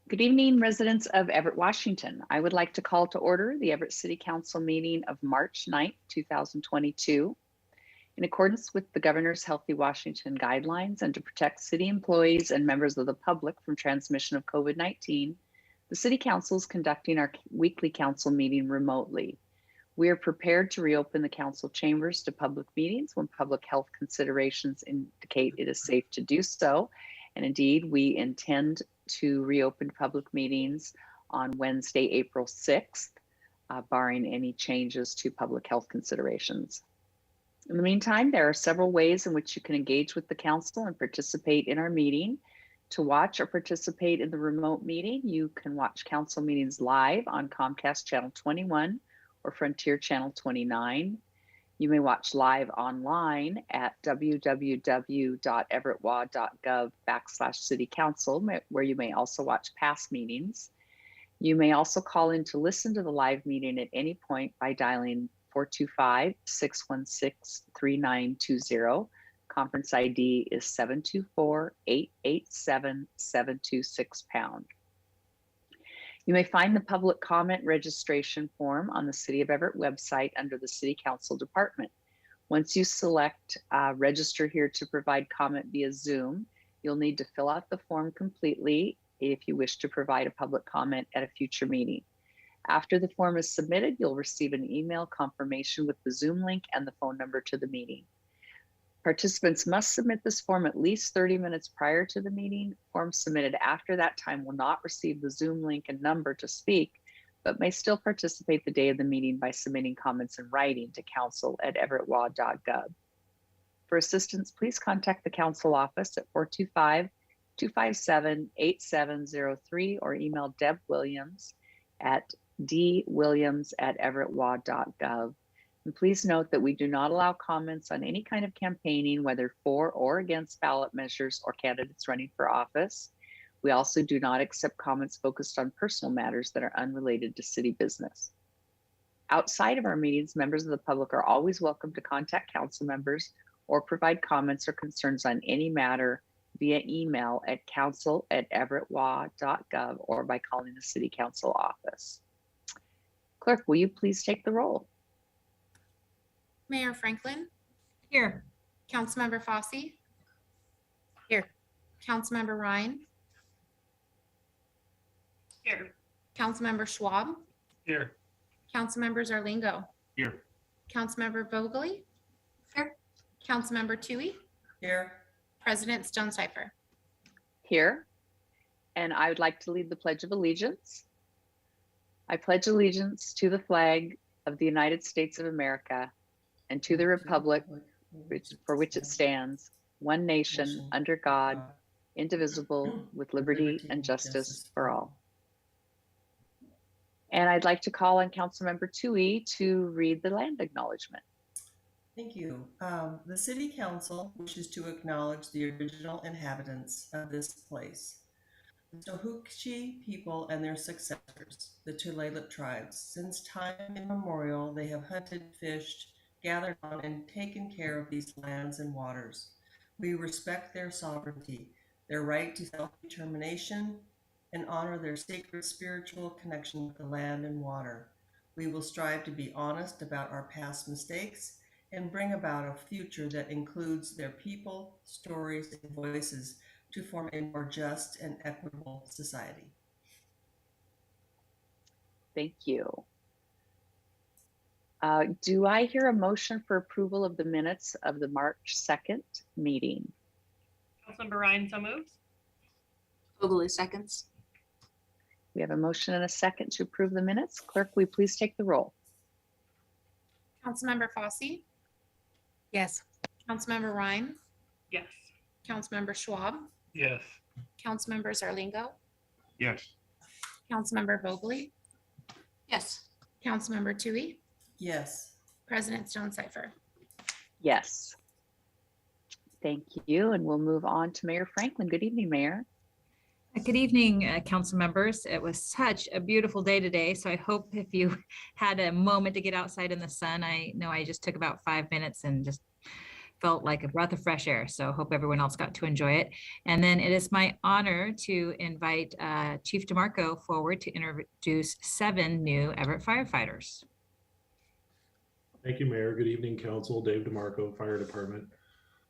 Good evening, residents of Everett, Washington. I would like to call to order the Everett City Council meeting of March 9th, 2022. In accordance with the Governor's Healthy Washington guidelines and to protect city employees and members of the public from transmission of COVID-19, the City Council is conducting our weekly council meeting remotely. We are prepared to reopen the council chambers to public meetings when public health considerations indicate it is safe to do so. And indeed, we intend to reopen public meetings on Wednesday, April 6th, barring any changes to public health considerations. In the meantime, there are several ways in which you can engage with the council and participate in our meeting. To watch or participate in the remote meeting, you can watch council meetings live on Comcast Channel 21 or Frontier Channel 29. You may watch live online at www.everettwa.gov/citycouncil, where you may also watch past meetings. You may also call in to listen to the live meeting at any point by dialing 425-616-3920. Conference ID is 724-887-726#. You may find the public comment registration form on the City of Everett website under the City Council Department. Once you select register here to provide comment via Zoom, you'll need to fill out the form completely if you wish to provide a public comment at a future meeting. After the form is submitted, you'll receive an email confirmation with the Zoom link and the phone number to the meeting. Participants must submit this form at least 30 minutes prior to the meeting. Forms submitted after that time will not receive the Zoom link and number to speak, but may still participate the day of the meeting by submitting comments in writing to council@everettwa.gov. For assistance, please contact the council office at 425-257-8703 or email Deb Williams at dwilliams@everettwa.gov. And please note that we do not allow comments on any kind of campaigning, whether for or against ballot measures or candidates running for office. We also do not accept comments focused on personal matters that are unrelated to city business. Outside of our meetings, members of the public are always welcome to contact council members or provide comments or concerns on any matter via email at council@everettwa.gov or by calling the City Council office. Clerk, will you please take the roll? Mayor Franklin. Here. Councilmember Fossey. Here. Councilmember Ryan. Here. Councilmember Schwab. Here. Councilmember Zarlingo. Here. Councilmember Vogely. Here. Councilmember Toohey. Here. President Stonecipher. Here. And I would like to lead the Pledge of Allegiance. I pledge allegiance to the flag of the United States of America and to the republic for which it stands, one nation, under God, indivisible, with liberty and justice for all. And I'd like to call on Councilmember Toohey to read the land acknowledgement. Thank you. The City Council wishes to acknowledge the original inhabitants of this place, the Tohookchee people and their successors, the Tulalip tribes. Since time immemorial, they have hunted, fished, gathered on, and taken care of these lands and waters. We respect their sovereignty, their right to self-determination, and honor their sacred spiritual connection with the land and water. We will strive to be honest about our past mistakes and bring about a future that includes their people, stories, and voices to form a more just and equitable society. Thank you. Do I hear a motion for approval of the minutes of the March 2nd meeting? Councilmember Ryan, so moved. Vogely seconds. We have a motion and a second to approve the minutes. Clerk, will you please take the roll? Councilmember Fossey. Yes. Councilmember Ryan. Yes. Councilmember Schwab. Yes. Councilmember Zarlingo. Yes. Councilmember Vogely. Yes. Councilmember Toohey. Yes. President Stonecipher. Yes. Thank you. And we'll move on to Mayor Franklin. Good evening, Mayor. Good evening, council members. It was such a beautiful day today. So I hope if you had a moment to get outside in the sun, I know I just took about 5 minutes and just felt like a breath of fresh air. So hope everyone else got to enjoy it. And then it is my honor to invite Chief DeMarco forward to introduce 7 new Everett firefighters. Thank you, Mayor. Good evening, Council. Dave DeMarco, Fire Department.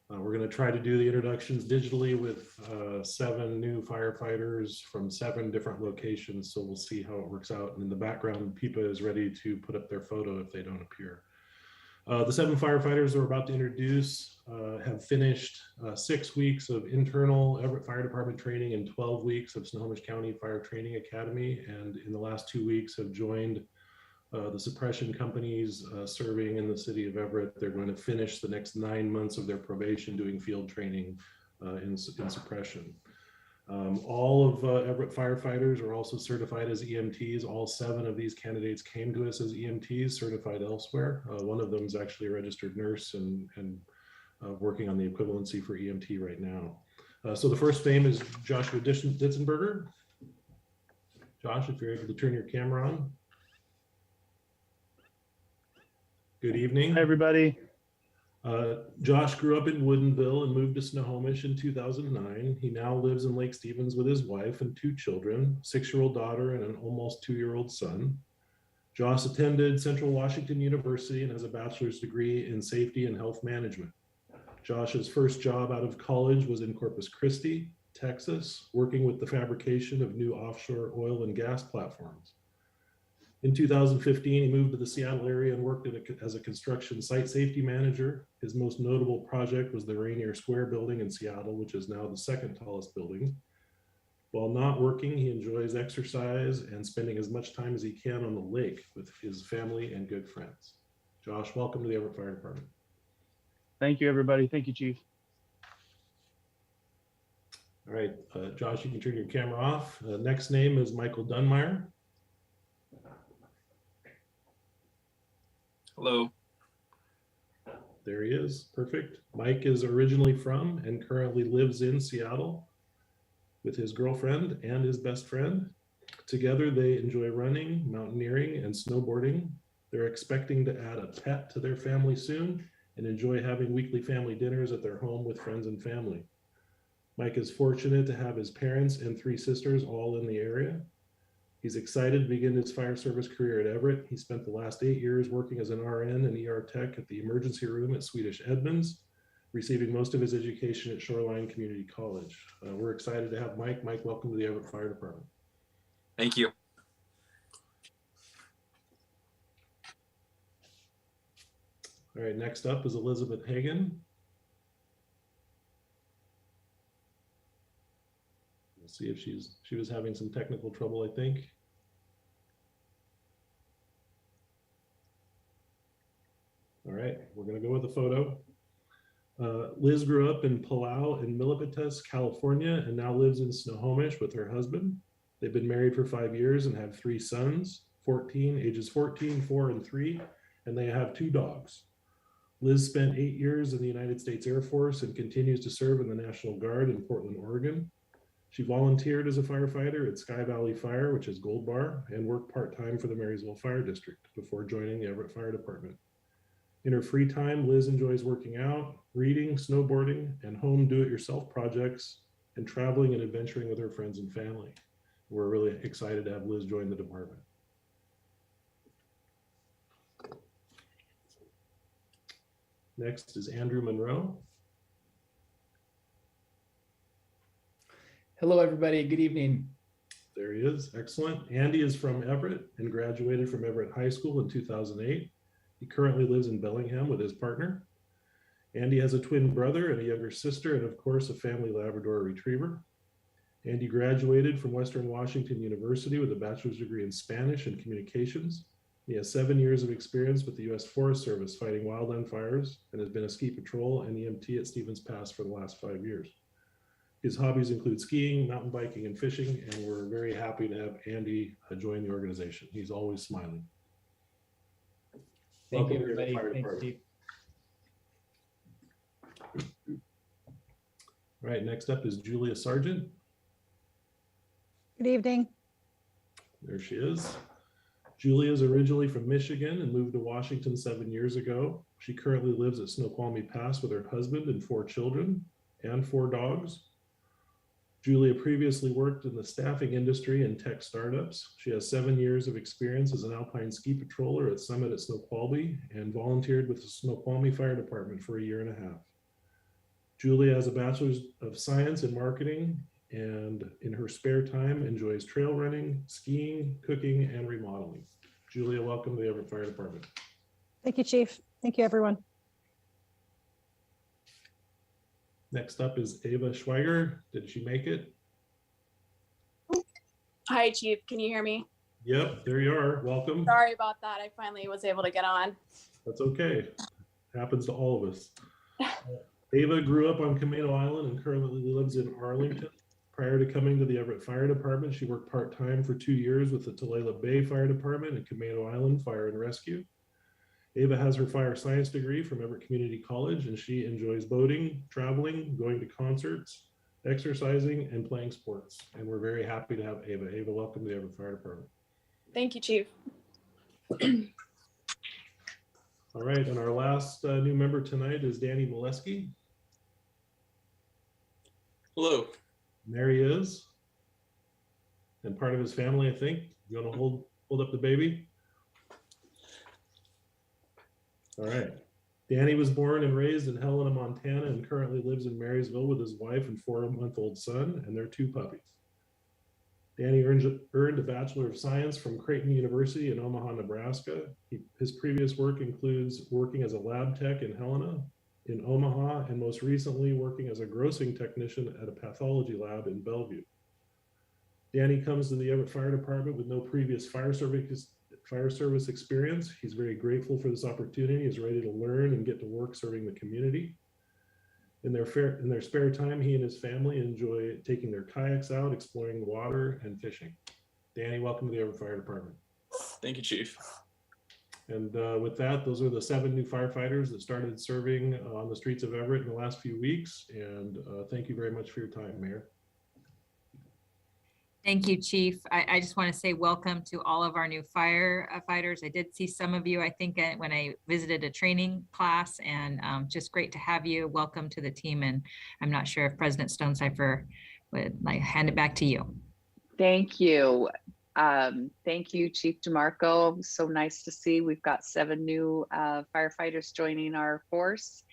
We're going to try to do the introductions digitally with 7 new firefighters from 7 different locations. So we'll see how it works out. And in the background, PIPA is ready to put up their photo if they don't appear. The 7 firefighters we're about to introduce have finished 6 weeks of internal Everett Fire Department training and 12 weeks of Snohomish County Fire Training Academy. And in the last 2 weeks have joined the suppression companies serving in the city of Everett. They're going to finish the next 9 months of their probation doing field training in suppression. All of Everett firefighters are also certified as EMTs. All 7 of these candidates came to us as EMTs certified elsewhere. One of them is actually a registered nurse and working on the equivalency for EMT right now. So the first name is Joshua Ditzenberger. Josh, if you're able to turn your camera on. Good evening. Hi, everybody. Josh grew up in Woodinville and moved to Snohomish in 2009. He now lives in Lake Stevens with his wife and 2 children, 6-year-old daughter and an almost 2-year-old son. Josh attended Central Washington University and has a bachelor's degree in safety and health management. Josh's first job out of college was in Corpus Christi, Texas, working with the fabrication of new offshore oil and gas platforms. In 2015, he moved to the Seattle area and worked as a construction site safety manager. His most notable project was the Rainier Square building in Seattle, which is now the 2nd tallest building. While not working, he enjoys exercise and spending as much time as he can on the lake with his family and good friends. Josh, welcome to the Everett Fire Department. Thank you, everybody. Thank you, Chief. All right, Josh, you can turn your camera off. Next name is Michael Dunmeyer. Hello. There he is. Perfect. Mike is originally from and currently lives in Seattle with his girlfriend and his best friend. Together, they enjoy running, mountaineering, and snowboarding. They're expecting to add a pet to their family soon and enjoy having weekly family dinners at their home with friends and family. Mike is fortunate to have his parents and 3 sisters all in the area. He's excited to begin his fire service career at Everett. He spent the last 8 years working as an RN and ER tech at the emergency room at Swedish Edmunds, receiving most of his education at Shoreline Community College. We're excited to have Mike. Mike, welcome to the Everett Fire Department. Thank you. All right, next up is Elizabeth Hagan. We'll see if she was having some technical trouble, I think. All right, we're gonna go with the photo. Liz grew up in Palau and Milpitas, California, and now lives in Snohomish with her husband. They've been married for 5 years and have 3 sons, ages 14, 4, and 3, and they have 2 dogs. Liz spent 8 years in the United States Air Force and continues to serve in the National Guard in Portland, Oregon. She volunteered as a firefighter at Sky Valley Fire, which is Gold Bar, and worked part-time for the Marysville Fire District before joining the Everett Fire Department. In her free time, Liz enjoys working out, reading, snowboarding, and home do-it-yourself projects, and traveling and adventuring with her friends and family. We're really excited to have Liz join the department. Next is Andrew Monroe. Hello, everybody. Good evening. There he is. Excellent. Andy is from Everett and graduated from Everett High School in 2008. He currently lives in Bellingham with his partner. Andy has a twin brother and a younger sister, and of course, a family Labrador Retriever. Andy graduated from Western Washington University with a bachelor's degree in Spanish and communications. He has 7 years of experience with the U.S. Forest Service fighting wildland fires and has been a ski patrol and EMT at Stevens Pass for the last 5 years. His hobbies include skiing, mountain biking, and fishing, and we're very happy to have Andy join the organization. He's always smiling. Thank you, Welcome to the everybody. Fire Thanks, Department. Steve. All right, next up is Julia Sargeant. Good evening. There she is. Julia is originally from Michigan and moved to Washington 7 years ago. She currently lives at Snoqualmie Pass with her husband and 4 children and 4 dogs. Julia previously worked in the staffing industry and tech startups. She has 7 years of experience as an alpine ski patroller at Summit at Snoqualmie and volunteered with the Snoqualmie Fire Department for 1.5 years. Julia has a bachelor's of science in marketing and in her spare time enjoys trail running, skiing, cooking, and remodeling. Julia, welcome to the Everett Fire Department. Thank you, Chief. Thank you, everyone. Next up is Ava Schweiger. Did she make it? Hi, Chief. Can you hear me? Yep, there you are. Welcome. Sorry about that. I finally was able to get on. That's okay. Happens to all of us. Ava grew up on Camino Island and currently lives in Arlington. Prior to coming to the Everett Fire Department, she worked part-time for 2 years with the Tulalip Bay Fire Department and Camino Island Fire and Rescue. Ava has her fire science degree from Everett Community College, and she enjoys boating, traveling, going to concerts, exercising, and playing sports. And we're very happy to have Ava. Ava, welcome to the Everett Fire Department. Thank you, Chief. All right, and our last new member tonight is Danny Volesky. Hello. And there he is. And part of his family, I think. You want to hold up the baby? All right. Danny was born and raised in Helena, Montana, and currently lives in Marysville with his wife and 4-month-old son and their 2 puppies. Danny earned a Bachelor of Science from Creighton University in Omaha, Nebraska. His previous work includes working as a lab tech in Helena, in Omaha, and most recently working as a grossing technician at a pathology lab in Bellevue. Danny comes to the Everett Fire Department with no previous fire service experience. He's very grateful for this opportunity. He's ready to learn and get to work serving the community. In their spare time, he and his family enjoy taking their kayaks out, exploring the water, and fishing. Danny, welcome to the Everett Fire Department. Thank you, Chief. And with that, those are the 7 new firefighters that started serving on the streets of Everett in the last few weeks. And thank you very much for your time, Mayor. Thank you, Chief. I just want to say welcome to all of our new firefighters. I did see some of you, I think, when I visited a training class, and just great to have you. Welcome to the team. And I'm not sure if President Stonecipher would like hand it back to you. Thank you. Thank you, Chief DeMarco. So nice to see we've got 7 new firefighters joining our force.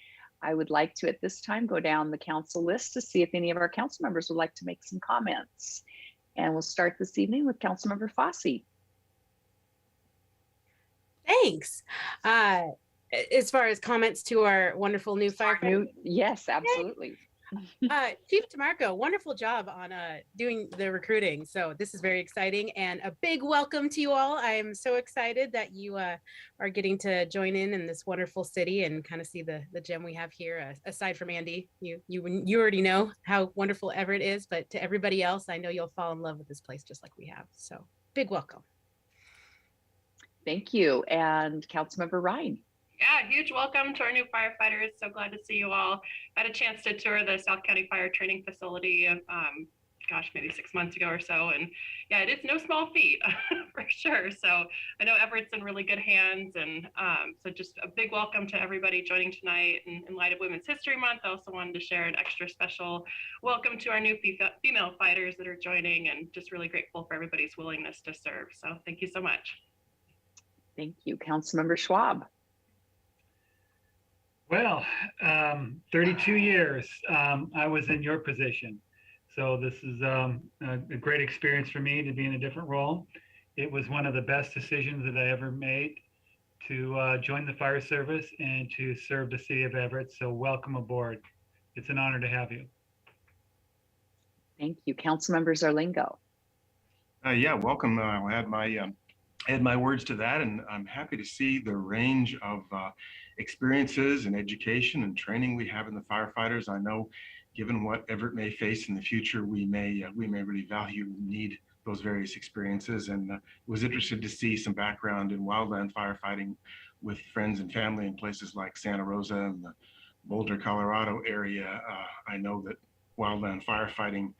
I would like to, at this time, go down the council list to see if any of our council members would like to make some comments. And we'll start this evening with Councilmember Fossey. Thanks. As far as comments to our wonderful new firefighters. Yes, absolutely. Chief DeMarco, wonderful job on doing the recruiting. So this is very exciting, and a big welcome to you all. I am so excited that you are getting to join in this wonderful city and kind of see the gem we have here. Aside from Andy, you already know how wonderful Everett is, but to everybody else, I know you'll fall in love with this place just like we have. So big welcome. Thank you. And Councilmember Ryan. Yeah, huge welcome to our new firefighters. So glad to see you all. I had a chance to tour the South County Fire Training Facility, maybe 6 months ago or so. And yeah, it is no small feat for sure. So I know Everett's in really good hands. And so just a big welcome to everybody joining tonight. And in light of Women's History Month, I also wanted to share an extra special welcome to our new female fighters that are joining, and just really grateful for everybody's willingness to serve. So thank you so much. Thank you. Councilmember Schwab. Well, 32 years I was in your position. So this is a great experience for me to be in a different role. It was one of the best decisions that I ever made to join the fire service and to serve the city of Everett. So welcome aboard. It's an honor to have you. Thank you. Councilmember Zarlingo. Yeah, welcome. I'll add my words to that, and I'm happy to see the range of experiences and education and training we have in the firefighters. I know, given what Everett may face in the future, we may really value and need those various experiences. And was interested to see some background in wildland firefighting with friends and family in places like Santa Rosa and the Boulder, Colorado area. I know that wildland firefighting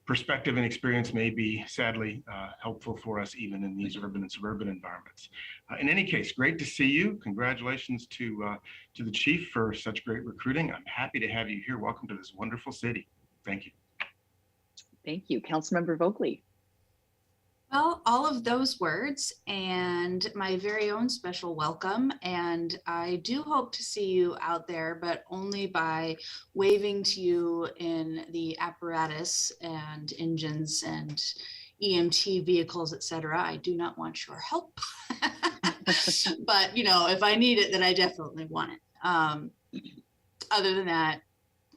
perspective and experience may be sadly helpful for us even in these urban and suburban environments. In any case, great to see you. Congratulations to the chief for such great recruiting. I'm happy to have you here. Welcome to this wonderful city. Thank you. Thank you. Councilmember Vogely. Well, all of those words and my very own special welcome. And I do hope to see you out there, but only by waving to you in the apparatus and engines and EMT vehicles, etc. I do not want your help. But, you know, if I need it, then I definitely want it. Other than that,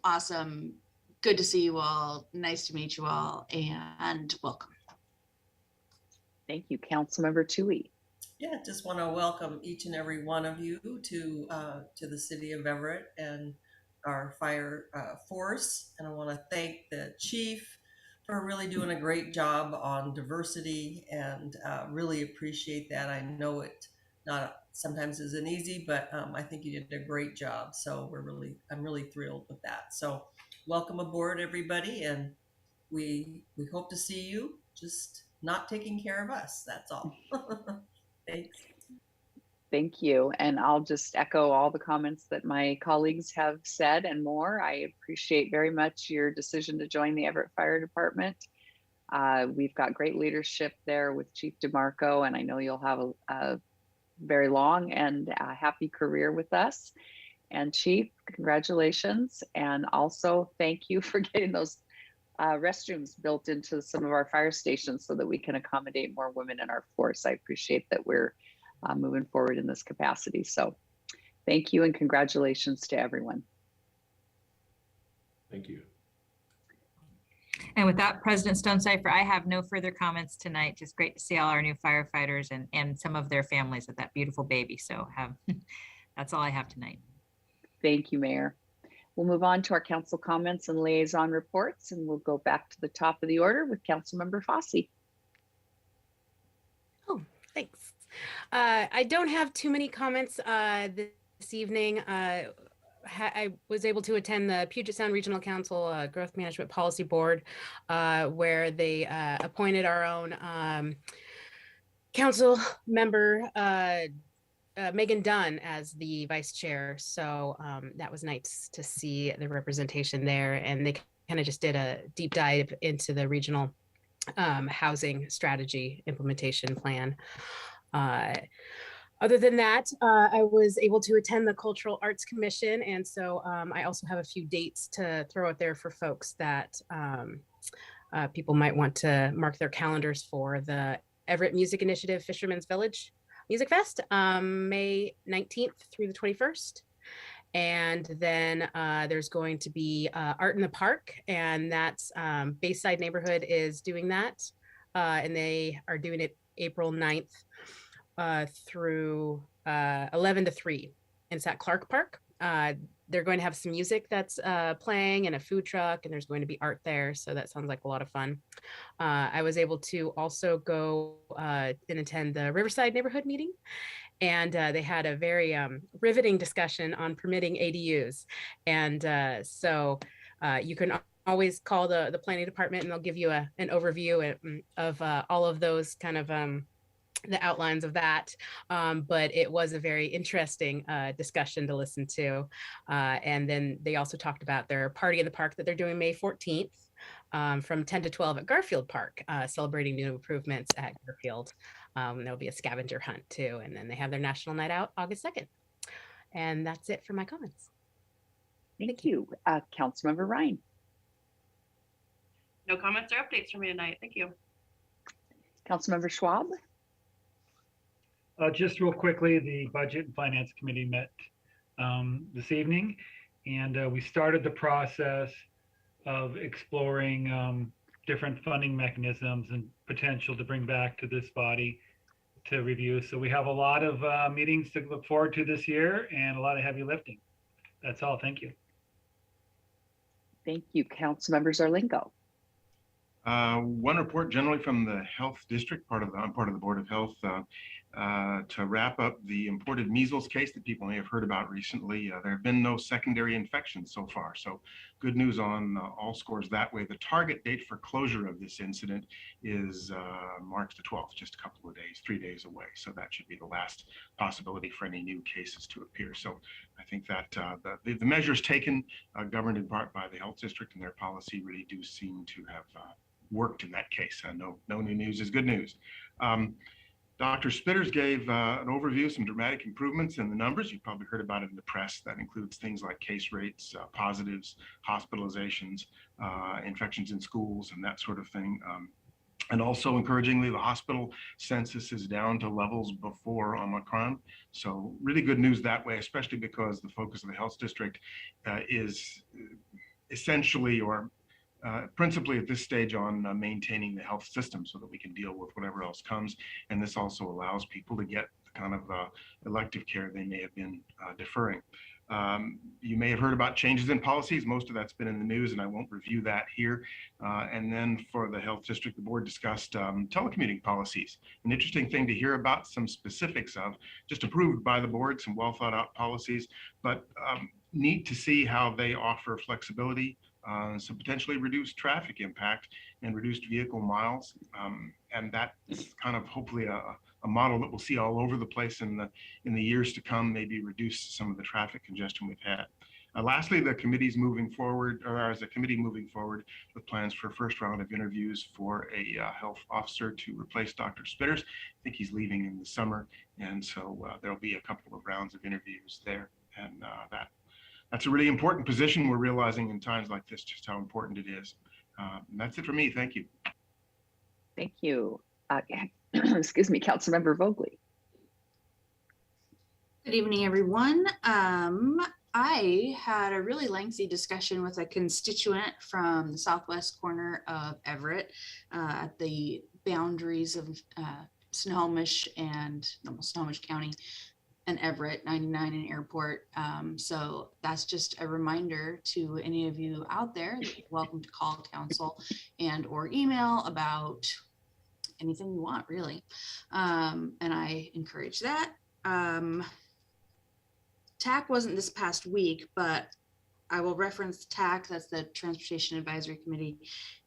awesome. Good to see you all. Nice to meet you all, and welcome. Thank you. Councilmember Toohey. Yeah, just want to welcome each and every one of you to the City of Everett and our fire force. And I want to thank the chief for really doing a great job on diversity, and really appreciate that. I know it not sometimes isn't easy, but I think you did a great job. So I'm really thrilled with that. So welcome aboard, everybody, and we hope to see you. Just not taking care of us. That's all. Thanks. Thank you. And I'll just echo all the comments that my colleagues have said and more. I appreciate very much your decision to join the Everett Fire Department. We've got great leadership there with Chief DeMarco, and I know you'll have a very long and happy career with us. And Chief, congratulations. And also thank you for getting those restrooms built into some of our fire stations so that we can accommodate more women in our force. I appreciate that we're moving forward in this capacity. So thank you and congratulations to everyone. Thank you. And with that, President Stonecipher, I have no further comments tonight. Just great to see all our new firefighters and some of their families with that beautiful baby. So that's all I have tonight. Thank you, Mayor. We'll move on to our council comments and liaison reports, and we'll go back to the top of the order with Councilmember Fossey. Oh, thanks. I don't have too many comments this evening. I was able to attend the Puget Sound Regional Council Growth Management Policy Board, where they appointed our own council member, Megan Dunn, as the vice chair. So that was nice to see the representation there. And they kind of just did a deep dive into the regional housing strategy implementation plan. Other than that, I was able to attend the Cultural Arts Commission. And so I also have a few dates to throw out there for folks that people might want to mark their calendars for. The Everett Music Initiative Fisherman's Village Music Fest, May 19th through the 21st. And then there's going to be Art in the Park, and that's Bayside Neighborhood is doing that. And they are doing it April 9th through 11 to 3. And it's at Clark Park. They're going to have some music that's playing and a food truck, and there's going to be art there. So that sounds like a lot of fun. I was able to also go and attend the Riverside neighborhood meeting. And they had a very riveting discussion on permitting ADUs. And so you can always call the planning department, and they'll give you an overview of all of those kind of the outlines of that. But it was a very interesting discussion to listen to. And then they also talked about their party in the park that they're doing May 14th from 10 to 12 at Garfield Park, celebrating new improvements at Garfield. There'll be a scavenger hunt too. And then they have their National Night Out August 2nd. And that's it for my comments. Thank you. Councilmember Ryan. No comments or updates from me tonight. Thank you. Councilmember Schwab. Just real quickly, the Budget and Finance Committee met this evening, and we started the process of exploring different funding mechanisms and potential to bring back to this body to review. So we have a lot of meetings to look forward to this year and a lot of heavy lifting. That's all. Thank you. Thank you. Councilmember Zarlingo. One report generally from the Health District, I'm part of the Board of Health. to wrap up the imported measles case that people may have heard about recently. There have been no secondary infections so far, so good news on all scores that way. The target date for closure of this incident is March the 12th, just a couple of days, 3 days away. So that should be the last possibility for any new cases to appear. So I think that the measures taken, governed in part by the health district and their policy, really do seem to have worked in that case. No new news is good news. Dr. Spitters gave an overview of some dramatic improvements in the numbers. You've probably heard about it in the press. That includes things like case rates, positives, hospitalizations, infections in schools, and that sort of thing. And also, encouragingly, the hospital census is down to levels before Omicron. So really good news that way, especially because the focus of the health district is essentially or principally at this stage on maintaining the health system so that we can deal with whatever else comes. And this also allows people to get the kind of elective care they may have been deferring. You may have heard about changes in policies. Most of that's been in the news, and I won't review that here. And then for the health district, the board discussed telecommuting policies. An interesting thing to hear about, some specifics of, just approved by the board, some well thought out policies, but neat to see how they offer flexibility, some potentially reduced traffic impact and reduced vehicle miles. And that's kind of hopefully a model that we'll see all over the place in the years to come, maybe reduce some of the traffic congestion we've had. Lastly, the committee's moving forward, or as a committee moving forward with plans for a first round of interviews for a health officer to replace Dr. Spitters. I think he's leaving in the summer, and so there'll be a couple of rounds of interviews there, and that's a really important position. We're realizing in times like this just how important it is. And that's it for me. Thank you. Thank you. Excuse me, Councilmember Vogely. Good evening, everyone. I had a really lengthy discussion with a constituent from the southwest corner of Everett at the boundaries of Snohomish and Snohomish County and Everett, 99 and Airport. So that's just a reminder to any of you out there that you're welcome to call council and or email about anything you want, really. And I encourage that. TAC wasn't this past week, but I will reference TAC, that's the Transportation Advisory Committee,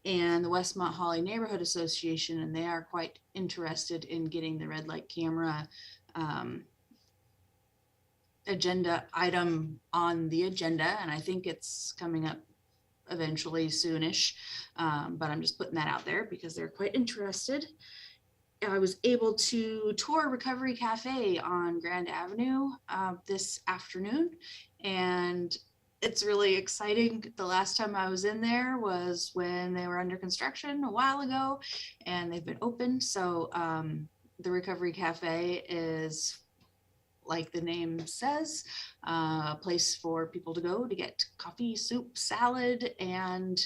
and the Westmont Holly Neighborhood Association, and they are quite interested in getting the red light camera agenda item on the agenda, and I think it's coming up eventually soonish, but I'm just putting that out there because they're quite interested. I was able to tour Recovery Cafe on Grand Avenue this afternoon, and it's really exciting. The last time I was in there was when they were under construction a while ago, and they've been open. So the Recovery Cafe is, like the name says, a place for people to go to get coffee, soup, salad, and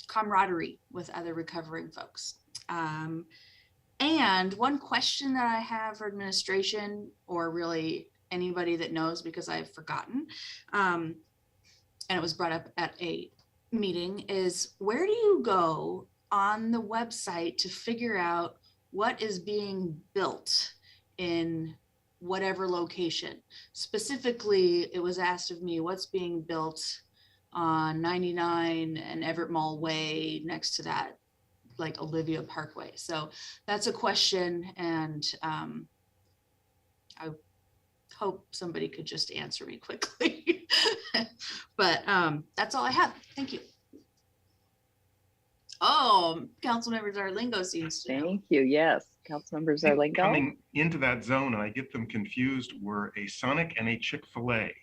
camaraderie with other recovering folks. And one question that I have for administration, or really anybody that knows, because I've forgotten, and it was brought up at a meeting, is where do you go on the website to figure out what is being built in whatever location? Specifically, it was asked of me, what's being built on 99 and Everett Mall Way next to that, like Olivia Parkway. So that's a question, and I hope somebody could just answer me quickly. But that's all I have. Thank you. Oh, Councilmember Zarlingo seems to know. Thank you. Yes, Councilmember Zarlingo. Coming into that zone, and I get them confused, were a Sonic and a Chick-fil-A.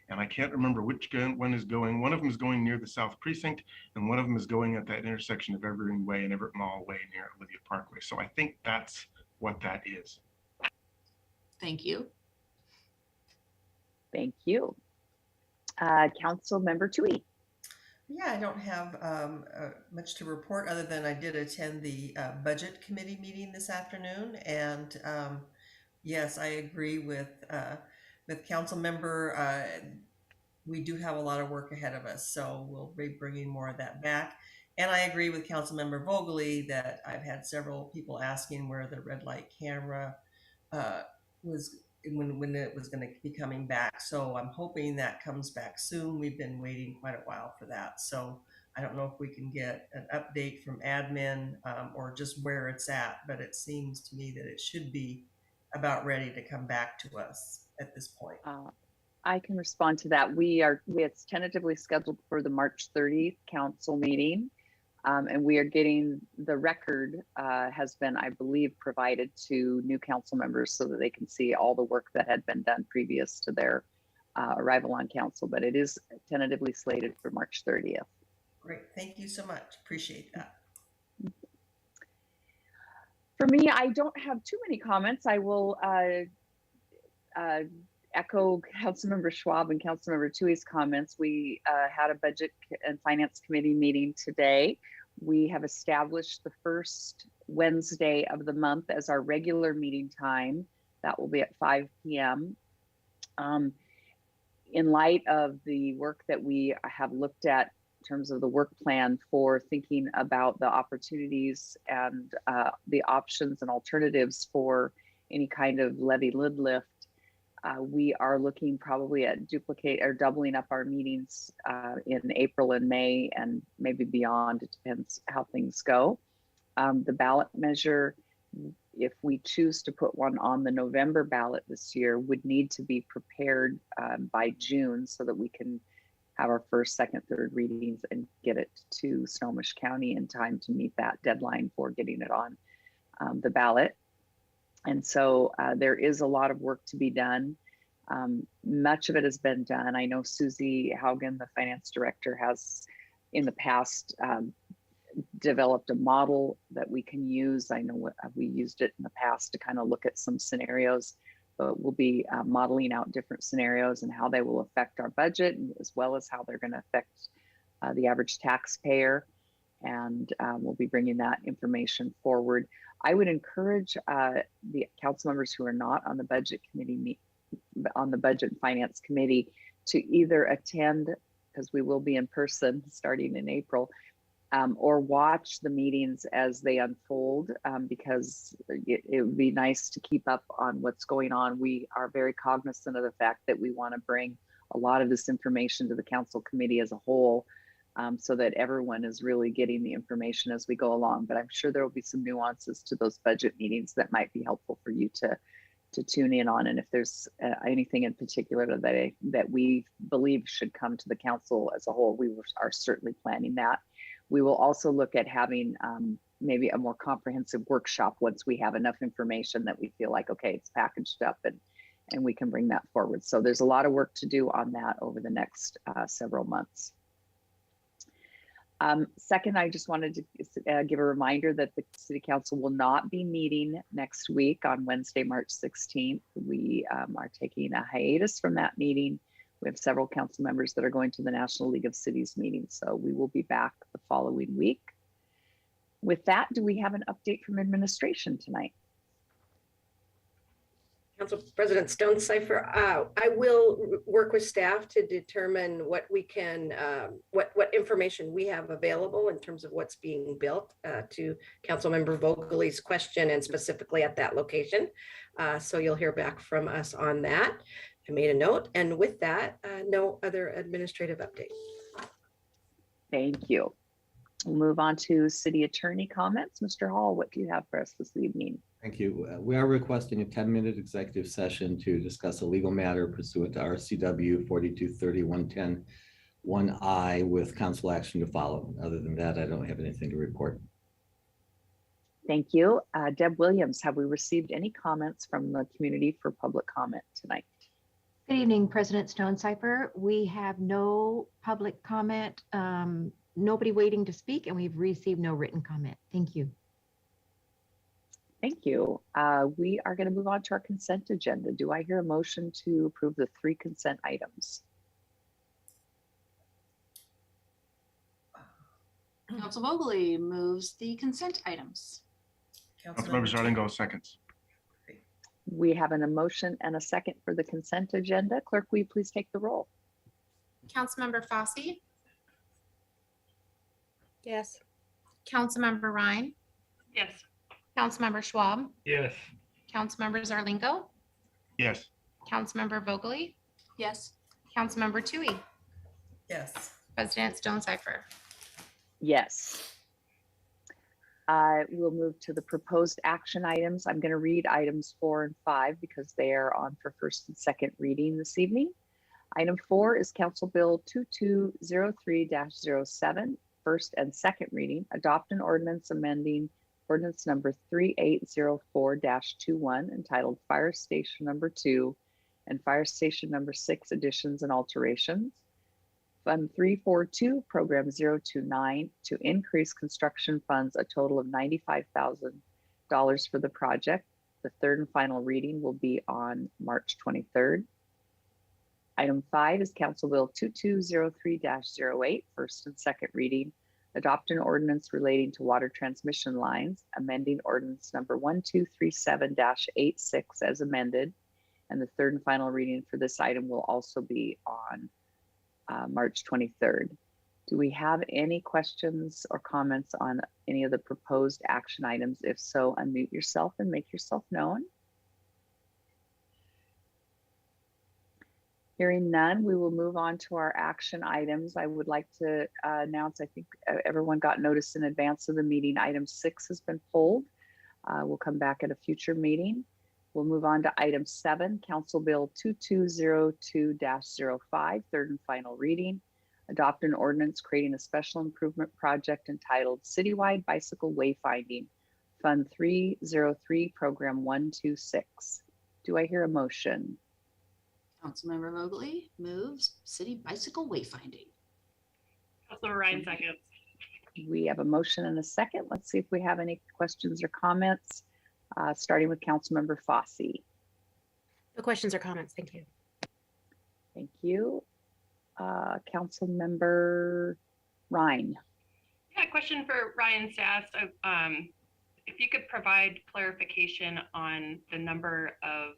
And I can't remember which one is going. One of them is going near the South Precinct, and one of them is going at that intersection of Evergreen Way and Everett Mall Way near Olivia Parkway. So I think that's what that is. Thank you. Thank you. Councilmember Tui. Yeah, I don't have much to report other than I did attend the budget committee meeting this afternoon, and yes, I agree with council member. We do have a lot of work ahead of us, so we'll be bringing more of that back. And I agree with Councilmember Vogely that I've had several people asking where the red light camera was when it was going to be coming back. So I'm hoping that comes back soon. We've been waiting quite a while for that. So I don't know if we can get an update from admin or just where it's at, but it seems to me that it should be about ready to come back to us at this point. I can respond to that. It's tentatively scheduled for the March 30th council meeting. And we are getting the record has been, I believe, provided to new council members so that they can see all the work that had been done previous to their arrival on council, but it is tentatively slated for March 30th. Great, thank you so much. Appreciate that. For me, I don't have too many comments. I will echo Councilmember Schwab and Councilmember Tui's comments. We had a Budget and Finance Committee meeting today. We have established the first Wednesday of the month as our regular meeting time. That will be at 5 p.m. In light of the work that we have looked at in terms of the work plan for thinking about the opportunities and the options and alternatives for any kind of levy lid lift, we are looking probably at duplicate or doubling up our meetings in April and May and maybe beyond. It depends how things go. The ballot measure, if we choose to put one on the November ballot this year, would need to be prepared by June so that we can have our first, second, third readings and get it to Snohomish County in time to meet that deadline for getting it on the ballot. And so there is a lot of work to be done. Much of it has been done. I know Susie Hagan, the finance director, has in the past developed a model that we can use. I know we used it in the past to kind of look at some scenarios, but we'll be modeling out different scenarios and how they will affect our budget, as well as how they're going to affect the average taxpayer. And we'll be bringing that information forward. I would encourage the council members who are not on the budget committee, on the budget and finance committee, to either attend, because we will be in person starting in April, or watch the meetings as they unfold, because it would be nice to keep up on what's going on. We are very cognizant of the fact that we want to bring a lot of this information to the council committee as a whole, so that everyone is really getting the information as we go along. But I'm sure there will be some nuances to those budget meetings that might be helpful for you to tune in on. And if there's anything in particular that we believe should come to the council as a whole, we are certainly planning that. We will also look at having maybe a more comprehensive workshop once we have enough information that we feel like, okay, it's packaged up and we can bring that forward. So there's a lot of work to do on that over the next several months. Second, I just wanted to give a reminder that the City Council will not be meeting next week on Wednesday, March 16th. We are taking a hiatus from that meeting. We have several council members that are going to the National League of Cities meeting, so we will be back the following week. With that, do we have an update from administration tonight? Council President Stonecipher, I will work with staff to determine what we can, what information we have available in terms of what's being built to Councilmember Vogely's question, and specifically at that location. So you'll hear back from us on that. I made a note, and with that, no other administrative update. Thank you. We'll move on to city attorney comments. Mr. Hall, what do you have for us this evening? Thank you. We are requesting a 10-minute executive session to discuss a legal matter pursuant to RCW 4230-110-1I with council action to follow. Other than that, I don't have anything to report. Thank you. Deb Williams, have we received any comments from the community for public comment tonight? Good evening, President Stonecipher. We have no public comment, nobody waiting to speak, and we've received no written comment. Thank you. Thank you. We are going to move on to our consent agenda. Do I hear a motion to approve the 3 consent items? Council Vogely moves the consent items. Councilmember Zarlingo seconds. We have an motion and a second for the consent agenda. Clerk, will you please take the roll? Councilmember Fossey, Yes. Councilmember Ryan, Yes. Councilmember Schwab, Yes. Councilmember Zarlingo, Yes. Councilmember Vogely, Yes. Councilmember Tui, Yes. President Stone Cipher. Yes. We'll move to the proposed action items. I'm going to read items 4 and 5 because they are on for first and second reading this evening. Item 4 is Council Bill 2203-07, first and second reading. Adopt an ordinance amending ordinance number 3804-21 entitled Fire Station Number 2 and Fire Station Number 6 additions and alterations. Fund 342, Program 029, to increase construction funds a total of $95,000 for the project. The third and final reading will be on March 23rd. Item 5 is Council Bill 2203-08, first and second reading. Adopt an ordinance relating to water transmission lines, amending ordinance number 1237-86 as amended. And the third and final reading for this item will also be on March 23rd. Do we have any questions or comments on any of the proposed action items? If so, unmute yourself and make yourself known. Hearing none, we will move on to our action items. I would like to announce, I think everyone got notice in advance of the meeting. Item 6 has been pulled. We'll come back at a future meeting. We'll move on to item 7, Council Bill 2202-05, third and final reading. Adopt an ordinance creating a special improvement project entitled Citywide Bicycle Wayfinding, Fund 303, Program 126. Do I hear a motion? Councilmember Vogely moves city bicycle wayfinding. Councilmember Ryan seconds. We have a motion and a second. Let's see if we have any questions or comments. Starting with Councilmember Fossey. No questions or comments. Thank you. Thank you. Councilmember Ryan. Yeah, question for Ryan Sass. If you could provide clarification on the number of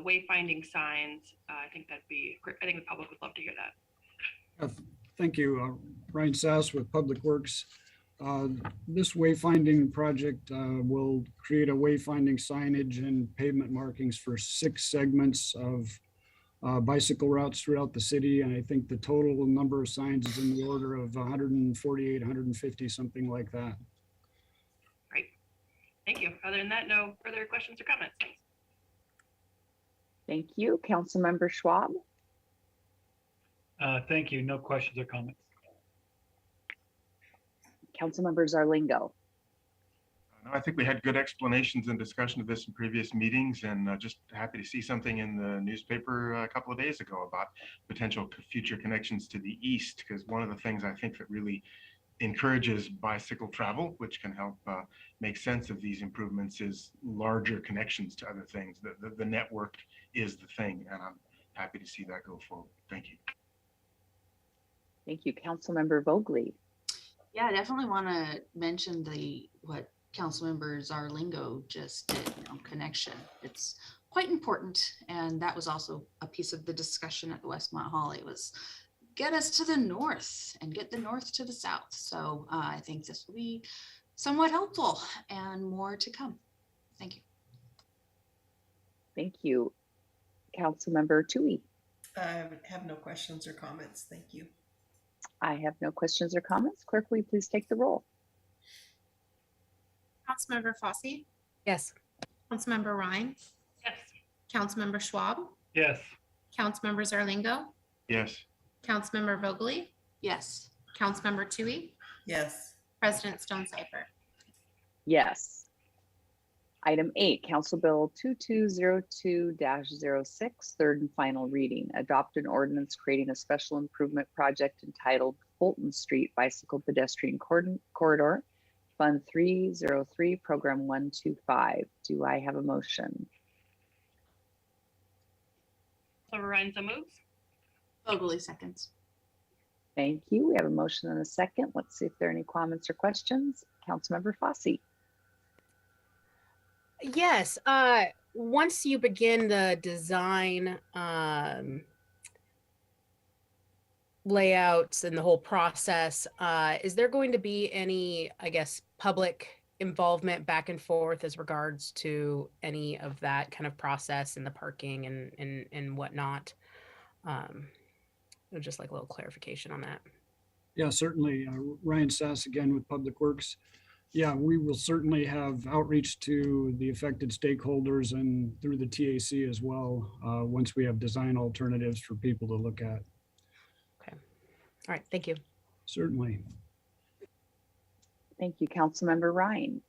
wayfinding signs, I think that'd be great. I think the public would love to hear that. Thank you. Ryan Sass with Public Works. This wayfinding project will create a wayfinding signage and pavement markings for 6 segments of bicycle routes throughout the city. And I think the total number of signs is in the order of 148, 150, something like that. Great. Thank you. Other than that, no further questions or comments. Thanks. Thank you. Councilmember Schwab. Thank you. No questions or comments. Councilmember Zarlingo. No, I think we had good explanations and discussion of this in previous meetings, and just happy to see something in the newspaper a couple of days ago about potential future connections to the east, because one of the things I think that really encourages bicycle travel, which can help make sense of these improvements, is larger connections to other things. The network is the thing, and I'm happy to see that go forward. Thank you. Thank you. Councilmember Vogely. Yeah, I definitely want to mention what Councilmember Zarlingo just did, connection. It's quite important. And that was also a piece of the discussion at the Westmont Hall. It was get us to the north and get the north to the south. So I think this will be somewhat helpful and more to come. Thank you. Thank you. Councilmember Tui. I have no questions or comments. Thank you. I have no questions or comments. Clerk, will you please take the roll? Councilmember Fossey, Yes. Councilmember Ryan, Yes. Councilmember Schwab, Yes. Councilmember Zarlingo, Yes. Councilmember Vogely, Yes. Councilmember Tui, Yes. President Stone Cipher. Yes. Item 8, Council Bill 2202-06, third and final reading. Adopt an ordinance creating a special improvement project entitled Fulton Street Bicycle Pedestrian Corridor, Fund 303, Program 125. Do I have a motion? Councilmember Ryan so moves. Vogely seconds. Thank you. We have a motion and a second. Let's see if there are any comments or questions. Councilmember Fossey. Yes. Once you begin the design layouts and the whole process, is there going to be any, I guess, public involvement back and forth as regards to any of that kind of process and the parking and whatnot. Just like a little clarification on that. Yeah, certainly. Ryan Sass again with Public Works. Yeah, we will certainly have outreach to the affected stakeholders and through the TAC as well, once we have design alternatives for people to look at. Okay. All right. Thank you. Certainly. Thank you, Councilmember Ryan.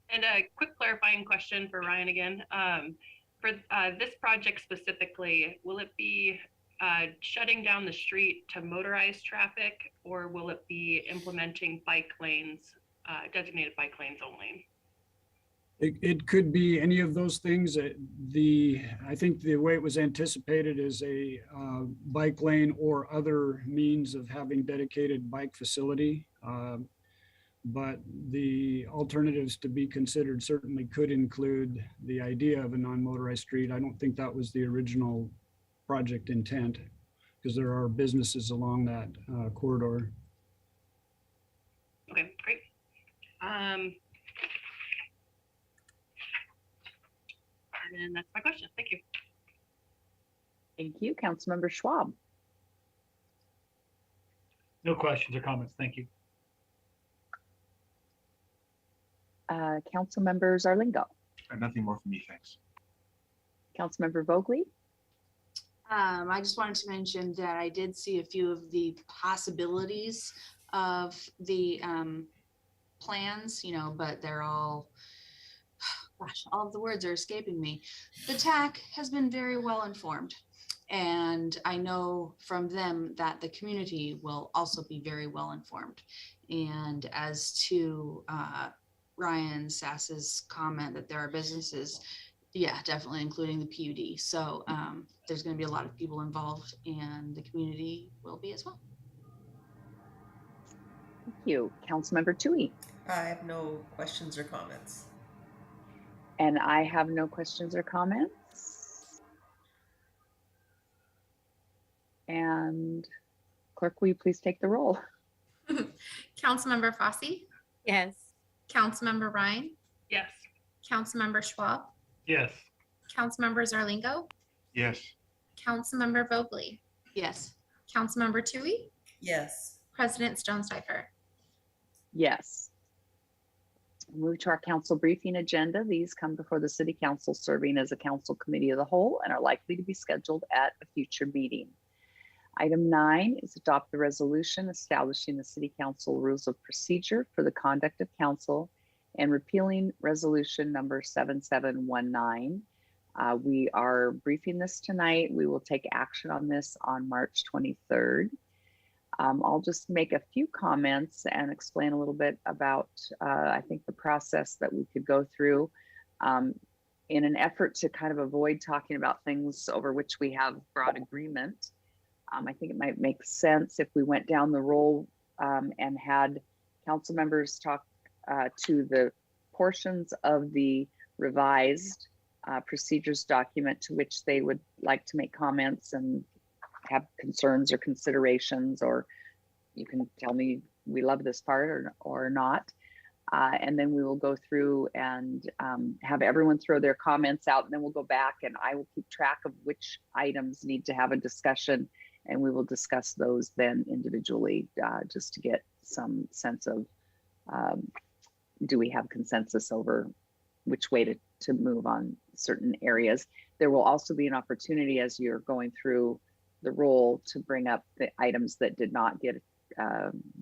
And a quick clarifying question for Ryan again. For this project specifically, will it be shutting down the street to motorized traffic, or will it be implementing bike lanes, designated bike lanes only? It could be any of those things. I think the way it was anticipated is a bike lane or other means of having dedicated bike facility. But the alternatives to be considered certainly could include the idea of a non-motorized street. I don't think that was the original project intent, because there are businesses along that corridor. Okay, great. And that's my question. Thank you. Thank you, Councilmember Schwab. No questions or comments. Thank you. Councilmember Zarlingo. Nothing more from me, thanks. Councilmember Vogely. I just wanted to mention that I did see a few of the possibilities of the plans, but they're all, gosh, all of the words are escaping me. The TAC has been very well informed, and I know from them that the community will also be very well informed. And as to Ryan Sass's comment that there are businesses, yeah, definitely including the PUD. So there's going to be a lot of people involved, and the community will be as well. Thank you. Councilmember Toohey. I have no questions or comments. And I have no questions or comments. And clerk, will you please take the roll? Councilmember Fosse, Yes. Councilmember Ryan, Yes. Councilmember Schwab, Yes. Councilmember Zarlingo, Yes. Councilmember Vogely, Yes. Councilmember Toohey, Yes. President Stonecipher. Yes. Move to our council briefing agenda. These come before the City Council serving as a council committee of the whole and are likely to be scheduled at a future meeting. Item 9 is adopt the resolution establishing the City Council rules of procedure for the conduct of council and repealing resolution number 7719. We are briefing this tonight. We will take action on this on March 23rd. I'll just make a few comments and explain a little bit about, I think, the process that we could go through in an effort to kind of avoid talking about things over which we have broad agreement. I think it might make sense if we went down the roll and had council members talk to the portions of the revised procedures document to which they would like to make comments and have concerns or considerations, or you can tell me we love this part or not. And then we will go through and have everyone throw their comments out, and then we'll go back and I will keep track of which items need to have a discussion, and we will discuss those then individually just to get some sense of do we have consensus over which way to move on certain areas. There will also be an opportunity as you're going through the roll to bring up the items that did not get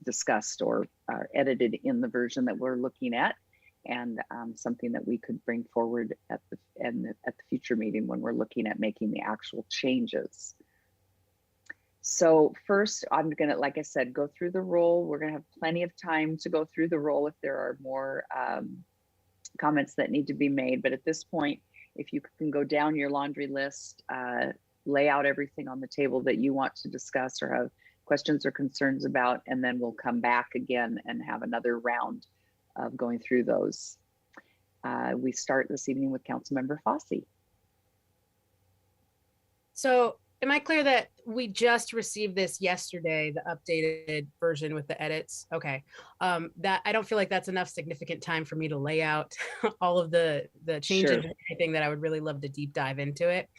discussed or edited in the version that we're looking at, and something that we could bring forward at the future meeting when we're looking at making the actual changes. So first, I'm gonna, like I said, go through the roll. We're gonna have plenty of time to go through the roll if there are more comments that need to be made. But at this point, if you can go down your laundry list, lay out everything on the table that you want to discuss or have questions or concerns about, and then we'll come back again and have another round of going through those. We start this evening with Councilmember Fosse. So am I clear that we just received this yesterday, the updated version with the edits? Okay. That I don't feel like that's enough significant time for me to lay out all of the changes Sure. and everything that I would really love to deep dive into it.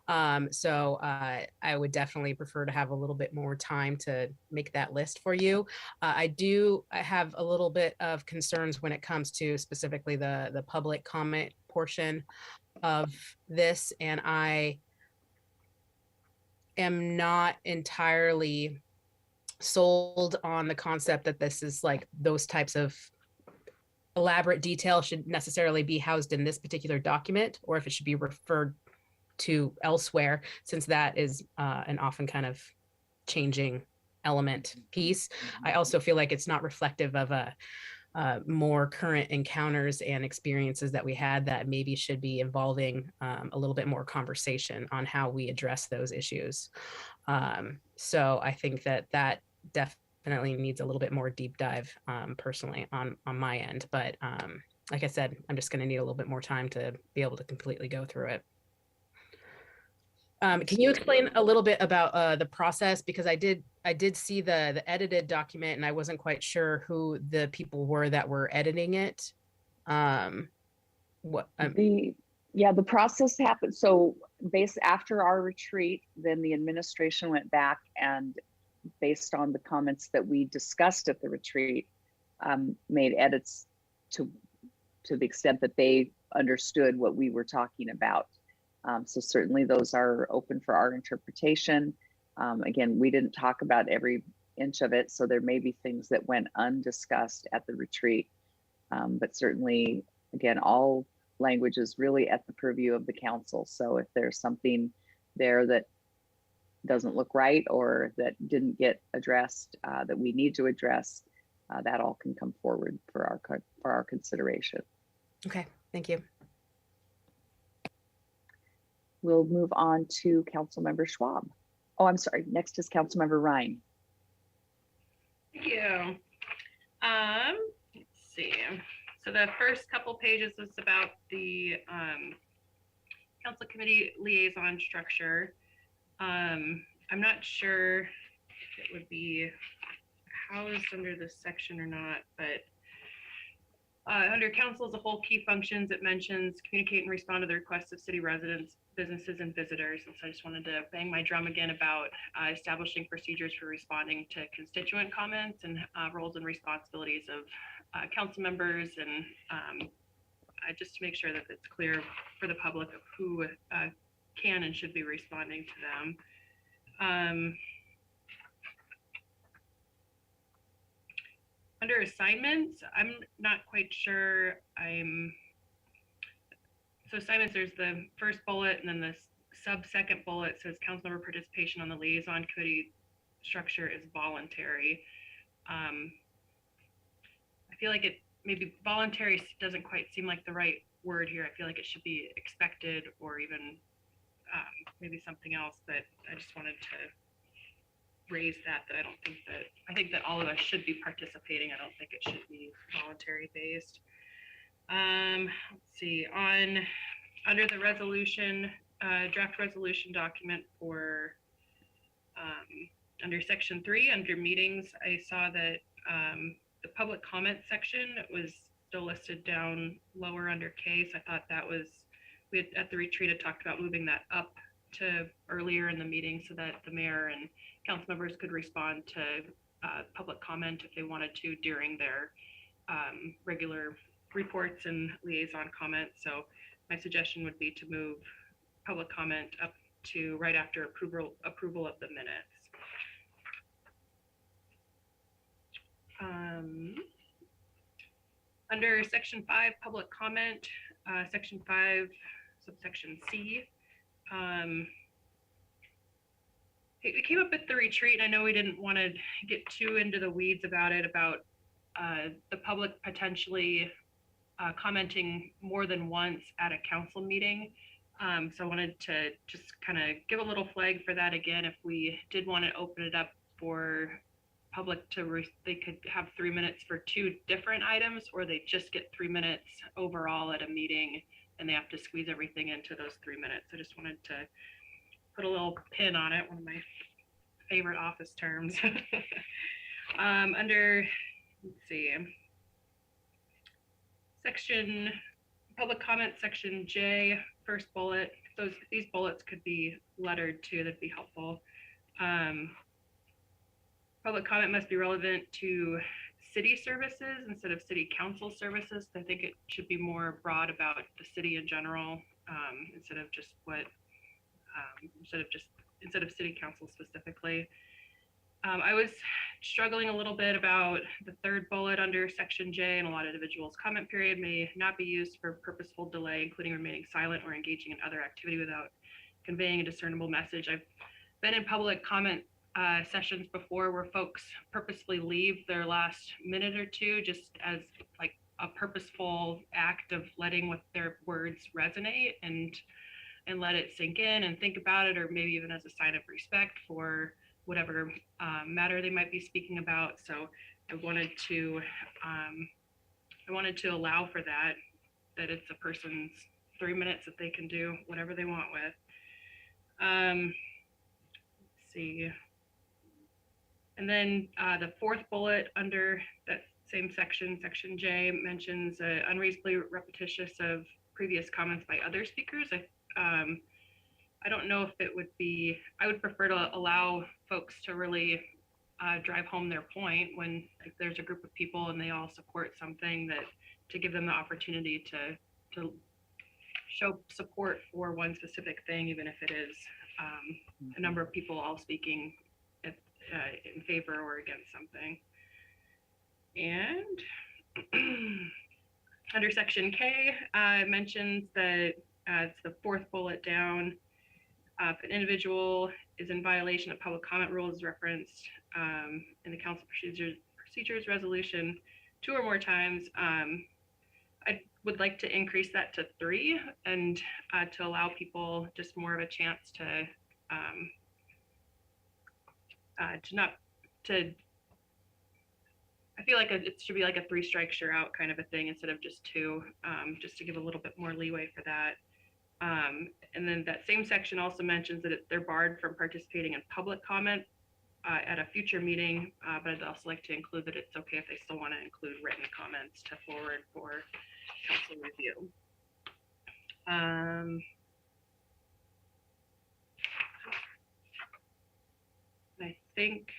I would definitely prefer to have a little bit more time to make that list for you. I have a little bit of concerns when it comes to specifically the public comment portion of this, and I am not entirely sold on the concept that this is like those types of elaborate detail should necessarily be housed in this particular document, or if it should be referred to elsewhere, since that is an often kind of changing element piece. I also feel like it's not reflective of a more current encounters and experiences that we had that maybe should be involving a little bit more conversation on how we address those issues. So I think that definitely needs a little bit more deep dive personally on my end. But like I said, I'm just going to need a little bit more time to be able to completely go through it. Can you explain a little bit about the process? Because I did see the edited document and I wasn't quite sure who the people were that were editing it. The process happened. So after our retreat, then the administration went back and based on the comments that we discussed at the retreat, made edits to the extent that they understood what we were talking about. So certainly those are open for our interpretation. Again, we didn't talk about every inch of it, so there may be things that went undiscussed at the retreat. But certainly, again, all language is really at the purview of the council. So if there's something there that doesn't look right or that didn't get addressed that we need to address, that all can come forward for our consideration. Okay, thank you. We'll move on to Councilmember Schwab. Oh, I'm sorry. Next is Councilmember Ryan. Thank you. Let's see. So the first couple pages is about the council committee liaison structure. I'm not sure if it would be housed under this section or not, but under council as a whole key functions, it mentions communicate and respond to the requests of city residents, businesses, and visitors. And so I just wanted to bang my drum again about establishing procedures for responding to constituent comments and roles and responsibilities of council members, and just to make sure that it's clear for the public of who can and should be responding to them. Under assignments, I'm not quite sure. So assignments, there's the first bullet, and then the second bullet says councilmember participation on the liaison committee structure is voluntary. I feel like maybe voluntary doesn't quite seem like the right word here. I feel like it should be expected or even maybe something else, but I just wanted to raise that I think that all of us should be participating. I don't think it should be voluntary based. Let's see, under the resolution, draft resolution document for under section 3 under meetings, I saw that the public comment section was still listed down lower under K. So I thought that was, we had at the retreat had talked about moving that up to earlier in the meeting so that the mayor and council members could respond to public comment if they wanted to during their regular reports and liaison comments. So my suggestion would be to move public comment up to right after approval of the minutes. Under section 5, public comment, section 5, subsection C. It came up at the retreat, and I know we didn't want to get too into the weeds about it, about the public potentially commenting more than once at a council meeting. So I wanted to just kind of give a little flag for that again. If we did want to open it up for public to, they could have 3 minutes for 2 different items, or they just get 3 minutes overall at a meeting and they have to squeeze everything into those 3 minutes. I just wanted to put a little pin on it, one of my favorite office terms. Under, let's see, section, public comment, section J, first bullet. These bullets could be lettered too, that'd be helpful. Public comment must be relevant to city services instead of city council services. I think it should be more broad about the city in general, instead of city council specifically. I was struggling a little bit about the third bullet under section J, and a lot of individuals' comment period may not be used for purposeful delay, including remaining silent or engaging in other activity without conveying a discernible message. I've been in public comment sessions before where folks purposefully leave their last minute or two just as like a purposeful act of letting what their words resonate and let it sink in and think about it, or maybe even as a sign of respect for whatever matter they might be speaking about. So I wanted to allow for that it's a person's 3 minutes that they can do whatever they want with. Let's see. And then the fourth bullet under that same section, section J, mentions unreasonably repetitious of previous comments by other speakers. I don't know if it would be, I would prefer to allow folks to really drive home their point when like, there's a group of people and they all support something, that to give them the opportunity to show support for one specific thing, even if it is a number of people all speaking in favor or against something. And under section K, it mentions that it's the fourth bullet down. If an individual is in violation of public comment rules referenced in the council procedures resolution 2 or more times, I would like to increase that to 3 and to allow people just more of a chance to I feel like it should be like a 3 strikes you're out kind of a thing instead of just 2, just to give a little bit more leeway for that. And then that same section also mentions that they're barred from participating in public comment at a future meeting, but I'd also like to include that it's okay if they still want to include written comments to forward for council review. I think,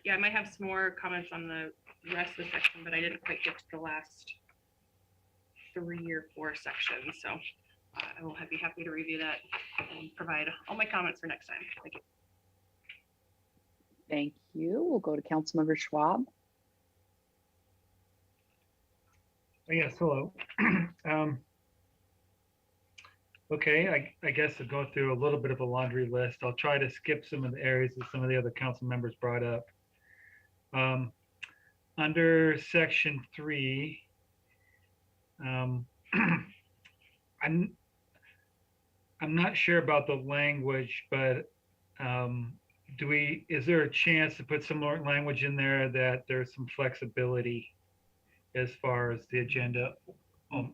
yeah, I might have some more comments on the rest of the section, but I didn't quite get to the last 3 or 4 sections. So I will be happy to review that and provide all my comments for next time. Thank you. Thank you. We'll go to Councilmember Schwab. Yes, hello. Okay, I guess I'll go through a little bit of a laundry list. I'll try to skip some of the areas that some of the other council members brought up. Under section 3, I'm not sure about the language, but is there a chance to put some more language in there that there's some flexibility as far as the agenda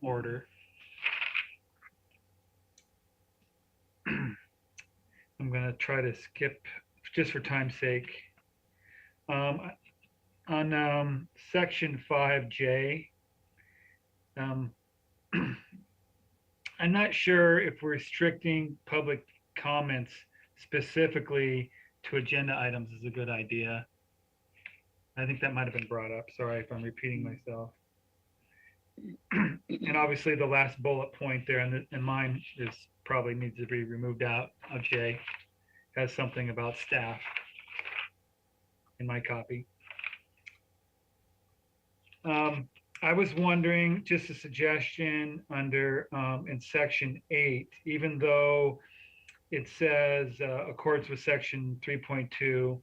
order? I'm going to try to skip just for time's sake. On section 5J, I'm not sure if we're restricting public comments specifically to agenda items is a good idea. I think that might have been brought up. Sorry if I'm repeating myself. And obviously the last bullet point there and mine is probably needs to be removed out of J, has something about staff in my copy. I was wondering, just a suggestion under in section 8, even though it says accords with section 3.2,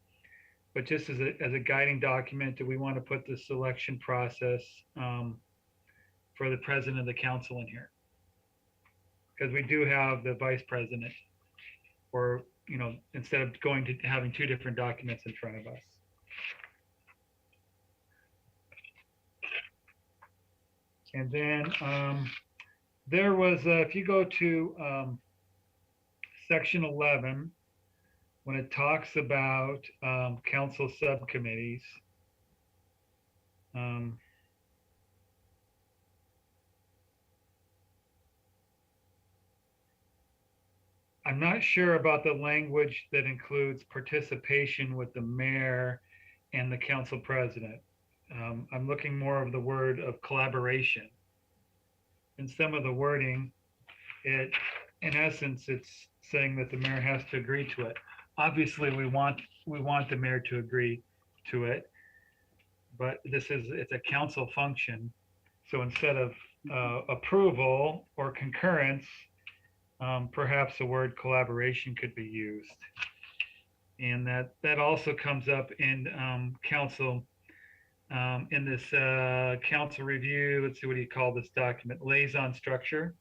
but just as a guiding document, do we want to put the selection process for the president of the council in here? Because we do have the vice president, or, you know, instead of going to having 2 different documents in front of us. And then there was, if you go to section 11, when it talks about council subcommittees, I'm not sure about the language that includes participation with the mayor and the council president. I'm looking more of the word of collaboration. In some of the wording, in essence, it's saying that the mayor has to agree to it. Obviously, we want the mayor to agree to it, but it's a council function. So instead of approval or concurrence, perhaps the word collaboration could be used. And that also comes up in council, in this council review. Let's see, what do you call this document? Liaison structure.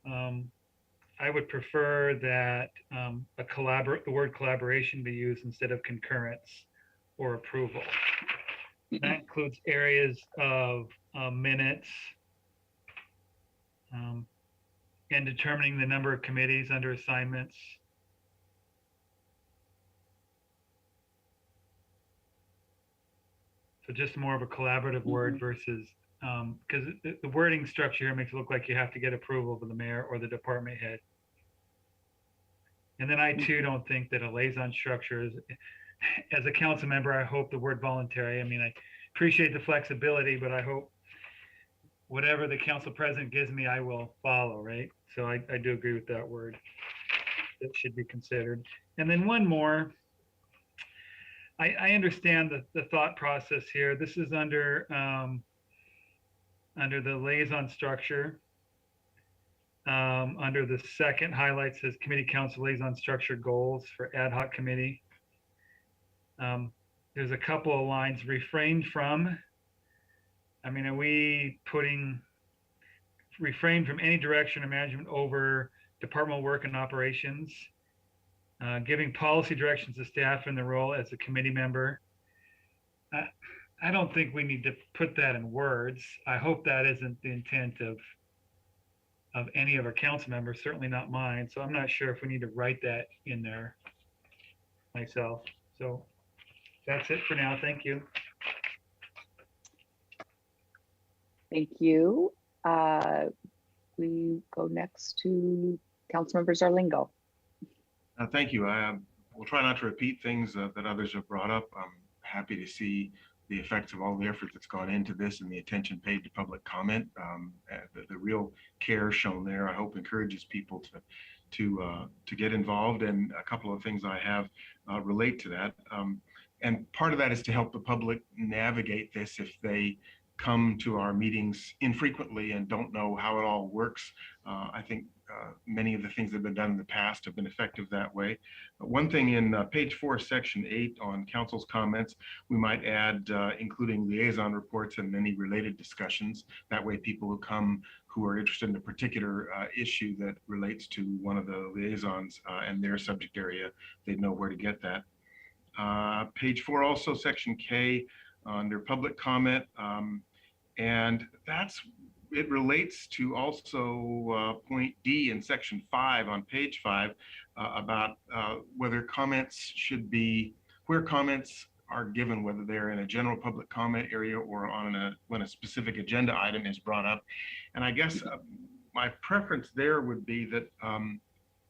I would prefer that the word collaboration be used instead of concurrence or approval. That includes areas of minutes, and determining the number of committees under assignments. So just more of a collaborative word versus, because the wording structure here makes it look like you have to get approval from the mayor or the department head. And then I too don't think that a liaison structure is, as a council member, I hope the word voluntary, I mean, I appreciate the flexibility, but I hope whatever the council president gives me, I will follow, right? So I do agree with that word. That should be considered. And then one more. I understand the thought process here. This is under the liaison structure. Under the second highlight says committee council liaison structure goals for ad hoc committee. There's a couple of lines, refrain from. I mean, are we putting refrain from any direction or management over departmental work and operations, giving policy directions to staff in the role as a committee member? I don't think we need to put that in words. I hope that isn't the intent of any of our council members, certainly not mine. So I'm not sure if we need to write that in there myself. So that's it for now. Thank you. Thank you. We go next to Councilmember Zarlingo. Thank you. We'll try not to repeat things that others have brought up. I'm happy to see the effects of all the effort that's gone into this and the attention paid to public comment. The real care shown there, I hope, encourages people to get involved. And a couple of things I have relate to that. And part of that is to help the public navigate this if they come to our meetings infrequently and don't know how it all works. I think many of the things that have been done in the past have been effective that way. One thing in page 4, section 8 on council's comments, we might add including liaison reports and any related discussions. That way people who come who are interested in a particular issue that relates to one of the liaisons and their subject area, they'd know where to get that. Page 4 also, section K, under public comment, and it relates to also point D in section 5 on page 5 about whether comments should be, where comments are given, whether they're in a general public comment area or on when a specific agenda item is brought up. And I guess my preference there would be that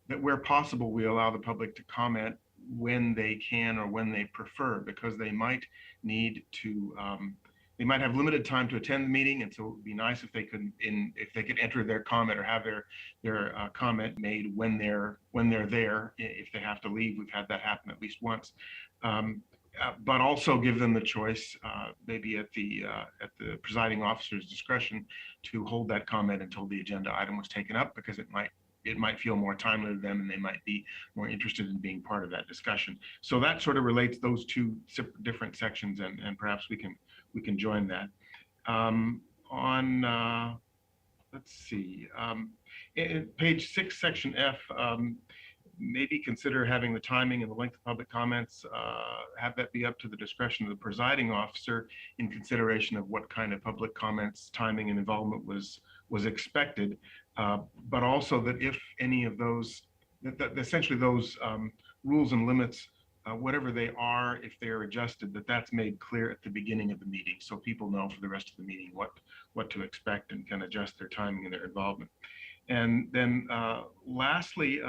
that where possible, we allow the public to comment when they can or when they prefer, because they might need to, they might have limited time to attend the meeting, and so it would be nice if they could enter their comment or have their comment made when they're there. If they have to leave, we've had that happen at least once. But also give them the choice, maybe at the presiding officer's discretion, to hold that comment until the agenda item was taken up, because it might feel more timely to them and they might be more interested in being part of that discussion. So that sort of relates those two different sections, and perhaps we can join that. Let's see, in page 6, section F, maybe consider having the timing and the length of public comments, have that be up to the discretion of the presiding officer in consideration of what kind of public comments, timing, and involvement was expected. But also that if any of those essentially those rules and limits, whatever they are, if they are adjusted, that's made clear at the beginning of the meeting, so people know for the rest of the meeting what to expect and can adjust their timing and their involvement. And then lastly,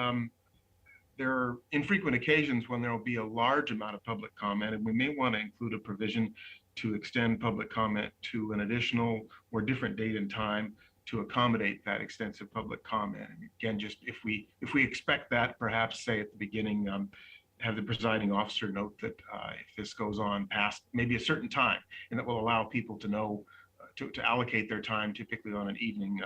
there are infrequent occasions when there will be a large amount of public comment, and we may want to include a provision to extend public comment to an additional or different date and time to accommodate that extensive public comment. And again, just if we expect that, perhaps say at the beginning, have the presiding officer note that if this goes on past maybe a certain time, and that will allow people to know to allocate their time, typically on an evening,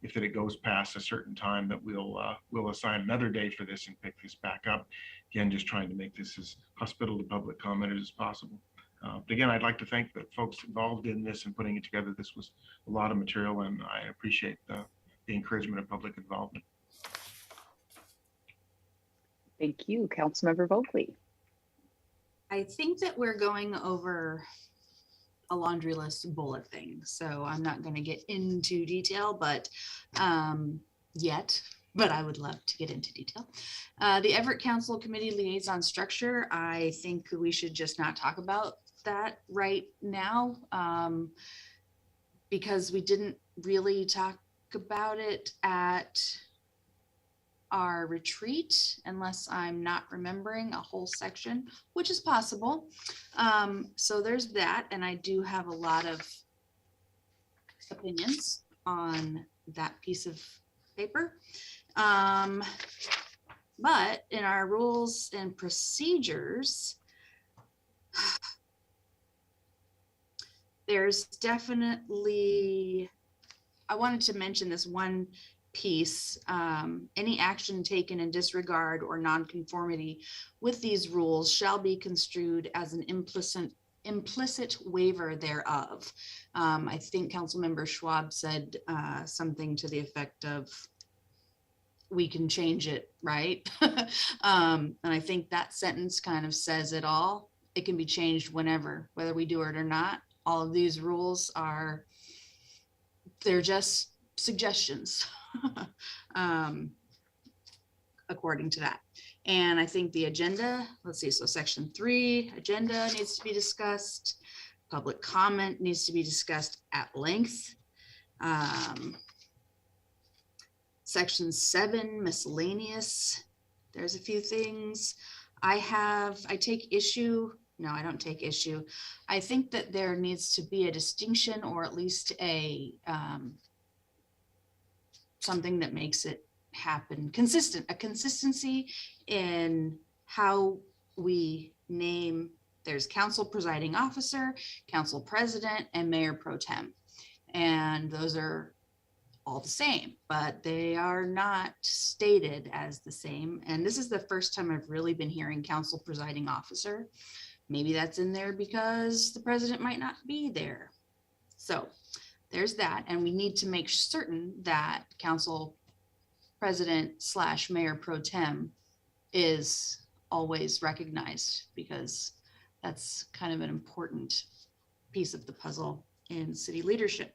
if it goes past a certain time, that we'll assign another day for this and pick this back up. Again, just trying to make this as hospitable to public comment as possible. But again, I'd like to thank the folks involved in this and putting it together. This was a lot of material, and I appreciate the encouragement of public involvement. Thank you, Councilmember Volesky. I think that we're going over a laundry list of bullet things, so I'm not going to get into detail, but but I would love to get into detail. The Everett Council Committee Liaison structure, I think we should just not talk about that right now, because we didn't really talk about it at our retreat, unless I'm not remembering a whole section, which is possible. So there's that, and I do have a lot of opinions on that piece of paper. But in our rules and procedures, there's definitely, I wanted to mention this one piece, any action taken in disregard or nonconformity with these rules shall be construed as an implicit waiver thereof. I think Councilmember Schwab said something to the effect of, we can change it, right? And I think that sentence kind of says it all. It can be changed whenever, whether we do it or not. All of these rules they're just suggestions according to that. And I think the agenda, let's see, so section 3, agenda needs to be discussed. Public comment needs to be discussed at length. Section 7, miscellaneous, there's a few things. I take issue, no, I don't take issue. I think that there needs to be a distinction, or at least a something that makes it happen consistent, a consistency in how we name. There's council presiding officer, council president, and mayor pro tem. And those are all the same, but they are not stated as the same. And this is the first time I've really been hearing council presiding officer. Maybe that's in there because the president might not be there. So there's that. And we need to make certain that council president / mayor pro tem is always recognized, because that's kind of an important piece of the puzzle in city leadership.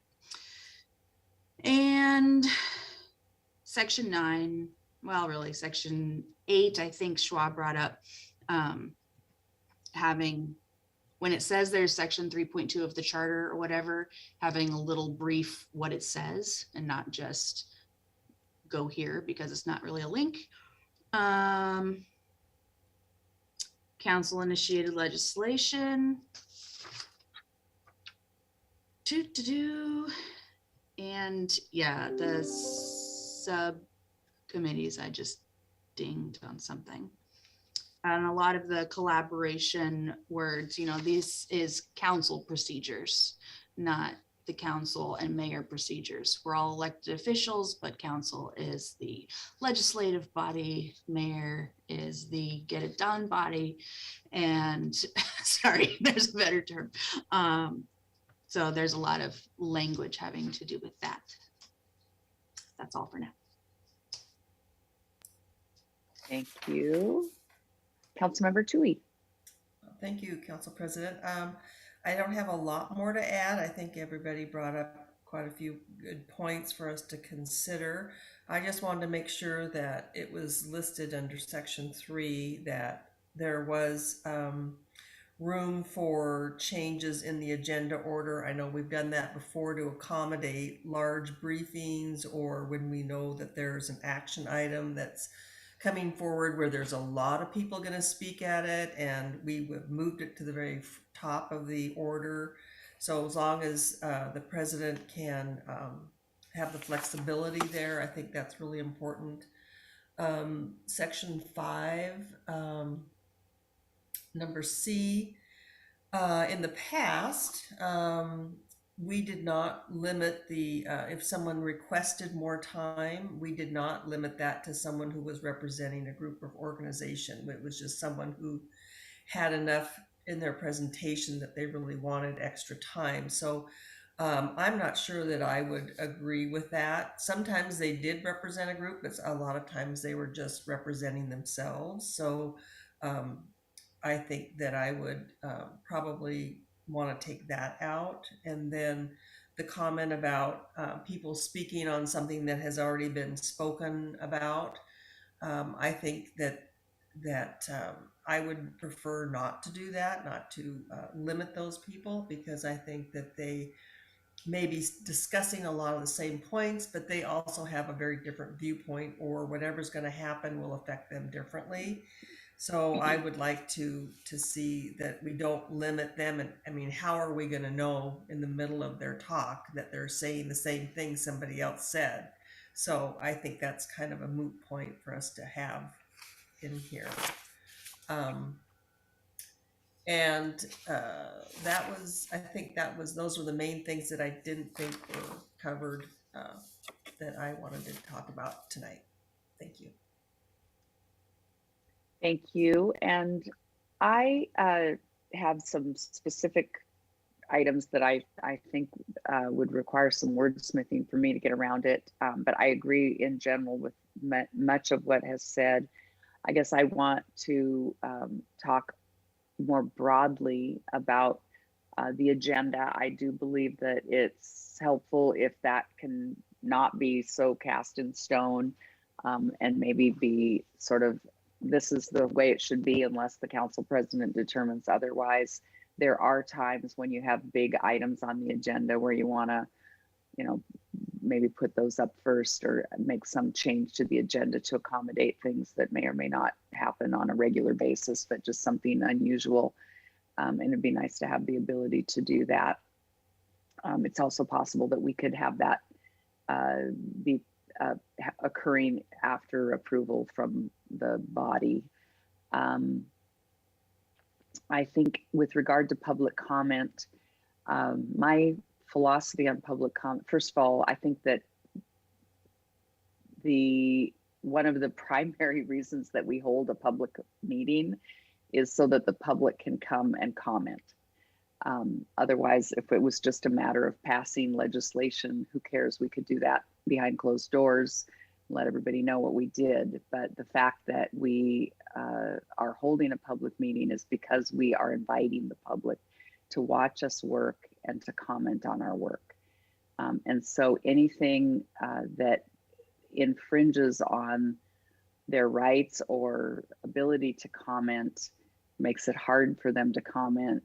And section 9, well, really section 8, I think Schwab brought up, having, when it says there's section 3.2 of the charter or whatever, having a little brief what it says and not just go here, because it's not really a link. Council initiated legislation. And yeah, the subcommittees, I just dinged on something. And a lot of the collaboration words, this is council procedures, not the council and mayor procedures. We're all elected officials, but council is the legislative body, mayor is the get it done body, and sorry, there's a better term. So there's a lot of language having to do with that. That's all for now. Thank you. Councilmember Tui. Thank you, Council President. I don't have a lot more to add. I think everybody brought up quite a few good points for us to consider. I just wanted to make sure that it was listed under section 3 that there was room for changes in the agenda order. I know we've done that before to accommodate large briefings or when we know that there's an action item that's coming forward where there's a lot of people going to speak at it, and we moved it to the very top of the order. So as long as the president can have the flexibility there, I think that's really important. Section 5, number C, in the past, we did not limit the, if someone requested more time, we did not limit that to someone who was representing a group or organization. It was just someone who had enough in their presentation that they really wanted extra time. So I'm not sure that I would agree with that. Sometimes they did represent a group, but a lot of times they were just representing themselves. So I think that I would probably want to take that out. And then the comment about people speaking on something that has already been spoken about, I think that I would prefer not to do that, not to limit those people, because I think that they may be discussing a lot of the same points, but they also have a very different viewpoint, or whatever's going to happen will affect them differently. So I would like to see that we don't limit them. And I mean, how are we going to know in the middle of their talk that they're saying the same thing somebody else said? So I think that's kind of a moot point for us to have in here. Those were the main things that I didn't think were covered that I wanted to talk about tonight. Thank you. Thank you. And I have some specific items that I think would require some wordsmithing for me to get around it. But I agree in general with much of what has said. I guess I want to talk more broadly about the agenda. I do believe that it's helpful if that can not be so cast in stone, and maybe be sort of, this is the way it should be unless the council president determines otherwise. There are times when you have big items on the agenda where you want to, maybe put those up first or make some change to the agenda to accommodate things that may or may not happen on a regular basis, but just something unusual. And it'd be nice to have the ability to do that. It's also possible that we could have that be occurring after approval from the body. I think with regard to public comment, my philosophy on public comment, first of all, I think that one of the primary reasons that we hold a public meeting is so that the public can come and comment. Otherwise, if it was just a matter of passing legislation, who cares? We could do that behind closed doors, let everybody know what we did. But the fact that we are holding a public meeting is because we are inviting the public to watch us work and to comment on our work. And so anything that infringes on their rights or ability to comment, makes it hard for them to comment,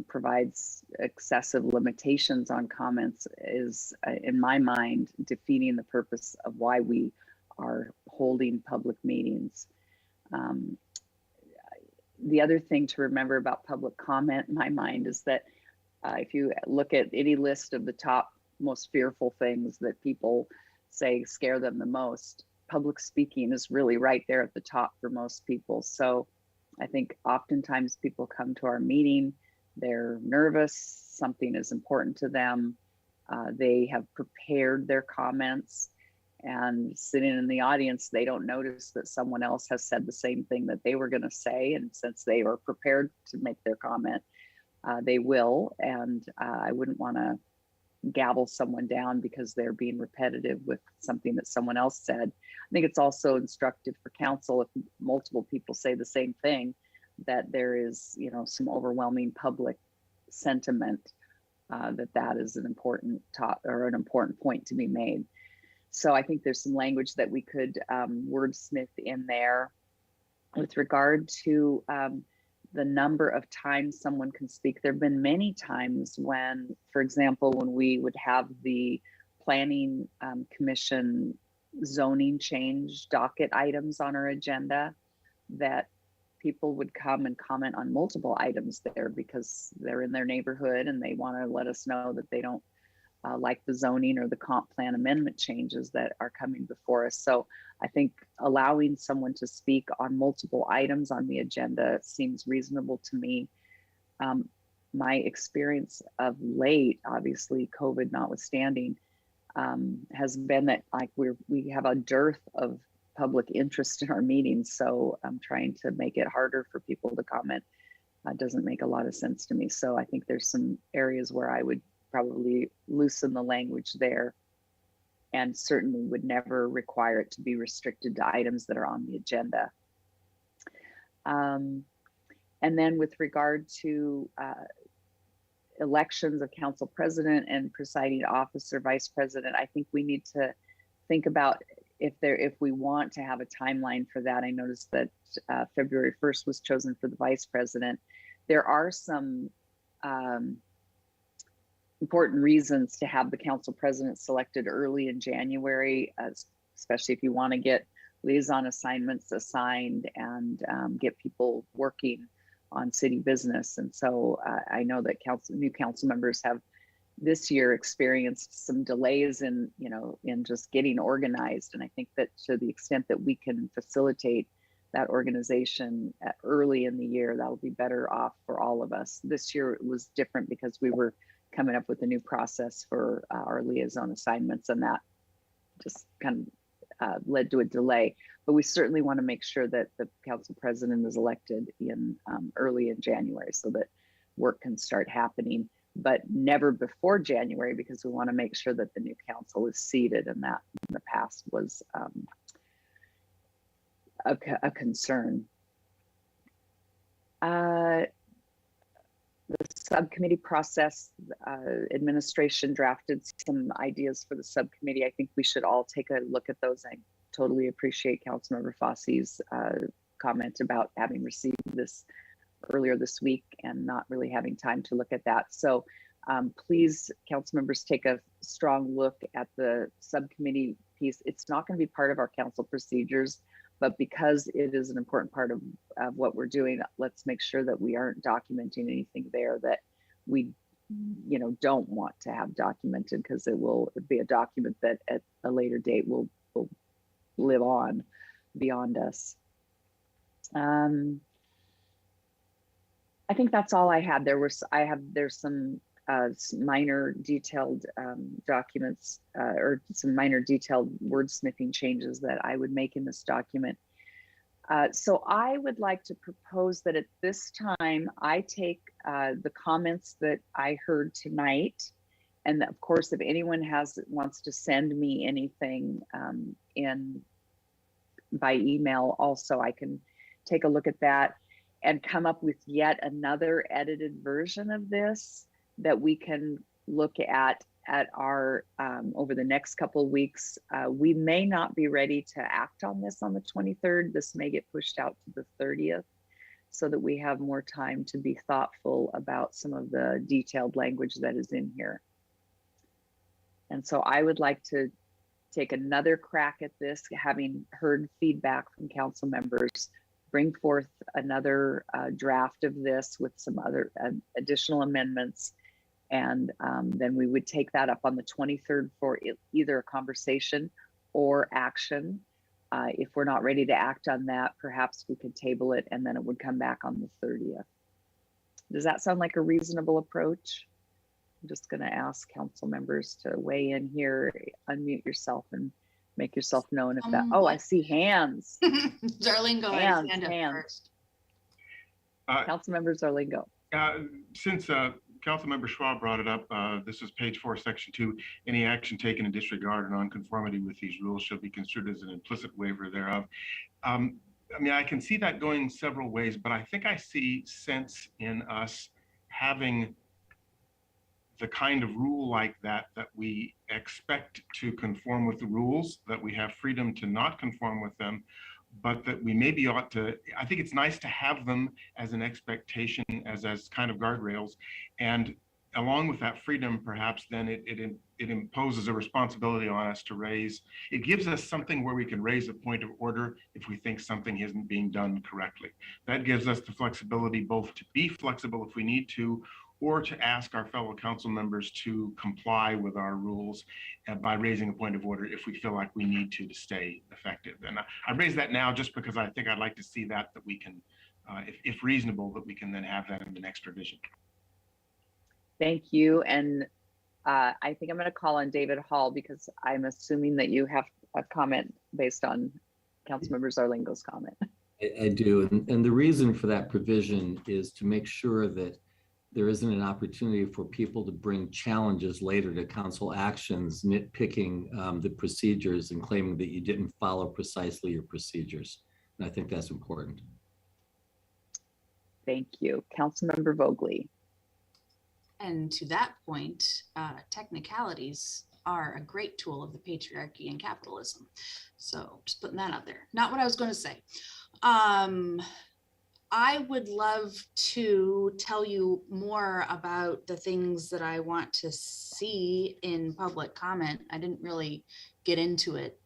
provides excessive limitations on comments, is, in my mind, defeating the purpose of why we are holding public meetings. The other thing to remember about public comment, in my mind, is that if you look at any list of the top most fearful things that people say scare them the most, public speaking is really right there at the top for most people. So I think oftentimes people come to our meeting, they're nervous, something is important to them, they have prepared their comments, and sitting in the audience, they don't notice that someone else has said the same thing that they were going to say. And since they were prepared to make their comment, they will. And I wouldn't want to gavel someone down because they're being repetitive with something that someone else said. I think it's also instructive for council if multiple people say the same thing, that there is, some overwhelming public sentiment that is an important an important point to be made. So I think there's some language that we could wordsmith in there with regard to the number of times someone can speak. There have been many times when, for example, when we would have the Planning Commission zoning change docket items on our agenda, that people would come and comment on multiple items there because they're in their neighborhood and they want to let us know that they don't like the zoning or the comp plan amendment changes that are coming before us. So I think allowing someone to speak on multiple items on the agenda seems reasonable to me. My experience of late, obviously COVID notwithstanding, has been that like we have a dearth of public interest in our meetings. So I'm trying to make it harder for people to comment. Doesn't make a lot of sense to me. So I think there's some areas where I would probably loosen the language there, and certainly would never require it to be restricted to items that are on the agenda. And then with regard to elections of council president and presiding officer, vice president, I think we need to think about if we want to have a timeline for that. I noticed that February 1st was chosen for the vice president. There are some important reasons to have the council president selected early in January, especially if you want to get liaison assignments assigned and get people working on city business. And so I know that new council members have this year experienced some delays in just getting organized. And I think that to the extent that we can facilitate that organization early in the year, that'll be better off for all of us. This year it was different because we were coming up with a new process for our liaison assignments, and that just kind of led to a delay. But we certainly want to make sure that the council president is elected in early in January so that work can start happening, but never before January, because we want to make sure that the new council is seated, and that in the past was a concern. The subcommittee process, administration drafted some ideas for the subcommittee. I think we should all take a look at those. I totally appreciate Councilmember Fosse's comment about having received this earlier this week and not really having time to look at that. So please, council members, take a strong look at the subcommittee piece. It's not going to be part of our council procedures, but because it is an important part of what we're doing, let's make sure that we aren't documenting anything there that we don't want to have documented, because it will be a document that at a later date will live on beyond us. I think that's all I had. There's some minor detailed documents or some minor detailed wordsmithing changes that I would make in this document. So I would like to propose that at this time, I take the comments that I heard tonight, and of course, if anyone wants to send me anything by email, also I can take a look at that and come up with yet another edited version of this that we can look at our over the next couple of weeks. We may not be ready to act on this on the 23rd. This may get pushed out to the 30th so that we have more time to be thoughtful about some of the detailed language that is in here. And so I would like to take another crack at this, having heard feedback from council members, bring forth another draft of this with some other additional amendments. And then we would take that up on the 23rd for either a conversation or action. If we're not ready to act on that, perhaps we could table it and then it would come back on the 30th. Does that sound like a reasonable approach? I'm just going to ask council members to weigh in here, unmute yourself and make yourself known if that, oh, I see hands. Zarlingo has hand up first. Councilmember Zarlingo. Since Councilmember Schwab brought it up, this is page 4, section 2. Any action taken in disregard or nonconformity with these rules shall be construed as an implicit waiver thereof. I mean, I can see that going several ways, but I think I see sense in us having the kind of rule like that we expect to conform with the rules, that we have freedom to not conform with them, but that we maybe ought to, I think it's nice to have them as an expectation, as kind of guardrails. And along with that freedom, perhaps then it imposes a responsibility on us to raise, it gives us something where we can raise a point of order if we think something isn't being done correctly. That gives us the flexibility both to be flexible if we need to, or to ask our fellow council members to comply with our rules by raising a point of order if we feel like we need to stay effective. And I raise that now just because I think I'd like to see that we can, if reasonable, that we can then have that in the next revision. Thank you. And I think I'm going to call on David Hall because I'm assuming that you have a comment based on Councilmember Zarlingo's comment. I do. And the reason for that provision is to make sure that there isn't an opportunity for people to bring challenges later to council actions, nitpicking the procedures and claiming that you didn't follow precisely your procedures. And I think that's important. Thank you. Councilmember Vogley. And to that point, technicalities are a great tool of the patriarchy and capitalism. So just putting that out there. Not what I was going to say. I would love to tell you more about the things that I want to see in public comment. I didn't really get into it.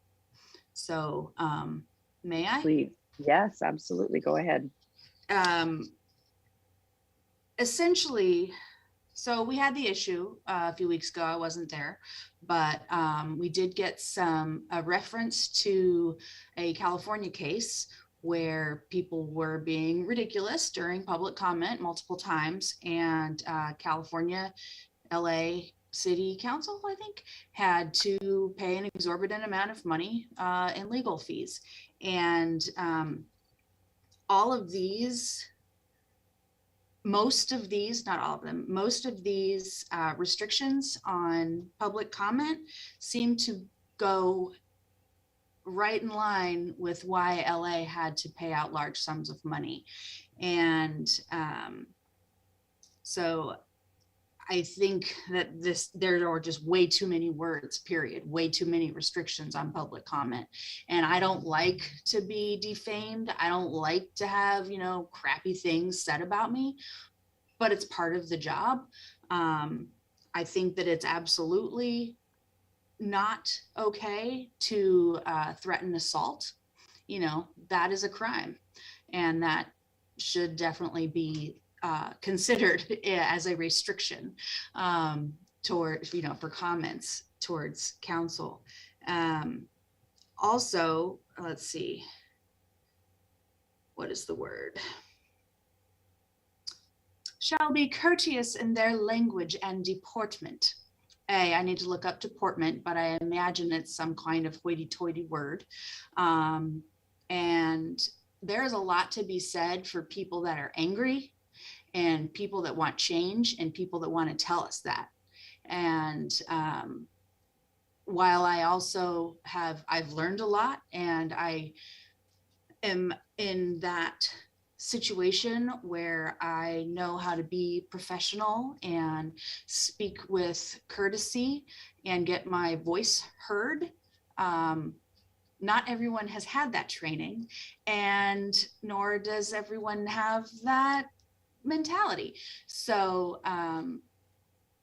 So may I? Please. Yes, absolutely. Go ahead. Essentially, so we had the issue a few weeks ago. I wasn't there, but we did get a reference to a California case where people were being ridiculous during public comment multiple times, and California, LA City Council, I think, had to pay an exorbitant amount of money in legal fees. And all of these, most of these, not all of them, most of these restrictions on public comment seem to go right in line with why LA had to pay out large sums of money. And so I think that there are just way too many words, period, way too many restrictions on public comment. And I don't like to be defamed. I don't like to have, crappy things said about me, but it's part of the job. I think that it's absolutely not okay to threaten assault. That is a crime, and that should definitely be considered as a restriction towards, for comments towards council. Also, let's see, what is the word? Shall be courteous in their language and deportment. I need to look up deportment, but I imagine it's some kind of hoity-toity word. And there's a lot to be said for people that are angry and people that want change and people that want to tell us that. And while I also I've learned a lot, and I am in that situation where I know how to be professional and speak with courtesy and get my voice heard. Not everyone has had that training, and nor does everyone have that mentality. So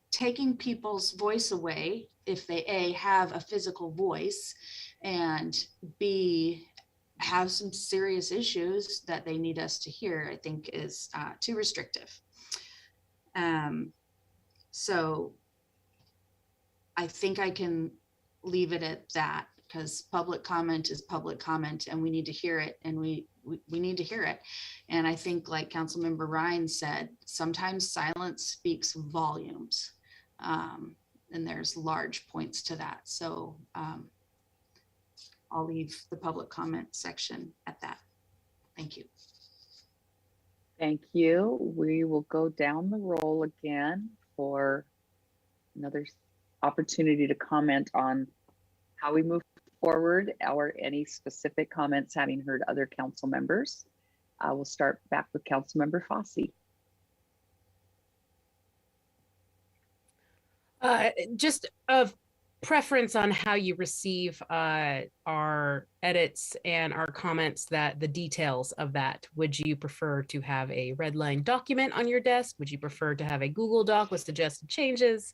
taking people's voice away, if they A, have a physical voice, and B, have some serious issues that they need us to hear, I think is too restrictive. So I think I can leave it at that, because public comment is public comment, and we need to hear it, and we need to hear it. And I think, like Councilmember Ryan said, sometimes silence speaks volumes, and there's large points to that. So I'll leave the public comment section at that. Thank you. Thank you. We will go down the roll again for another opportunity to comment on how we move forward or any specific comments having heard other council members. We'll start back with Councilmember Fossey. Just of preference on how you receive our edits and our comments, that the details of that. Would you prefer to have a red line document on your desk? Would you prefer to have a Google Doc with suggested changes?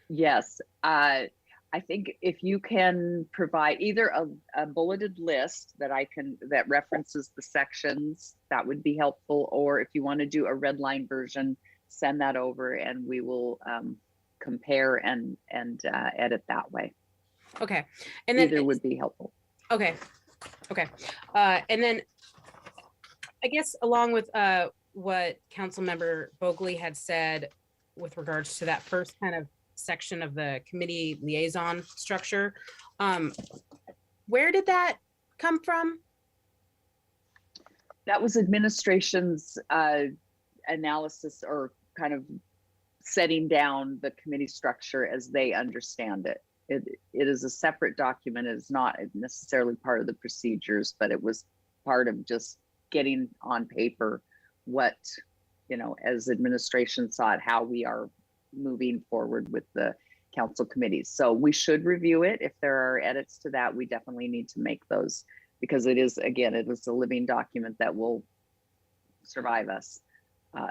Yes, I think if you can provide either a bulleted list that references the sections, that would be helpful. Or if you want to do a red line version, send that over and we will compare and edit that way. Okay, and then either would be helpful. Okay, and then I guess along with what Councilmember Bogley had said with regards to that first kind of section of the committee liaison structure, where did that come from? That was administration's analysis, or kind of setting down the committee structure as they understand it. It is a separate document. It is not necessarily part of the procedures, but it was part of just getting on paper what, as administration saw it, how we are moving forward with the council committees. So we should review it. If there are edits to that, we definitely need to make those, because it is a living document that will survive us,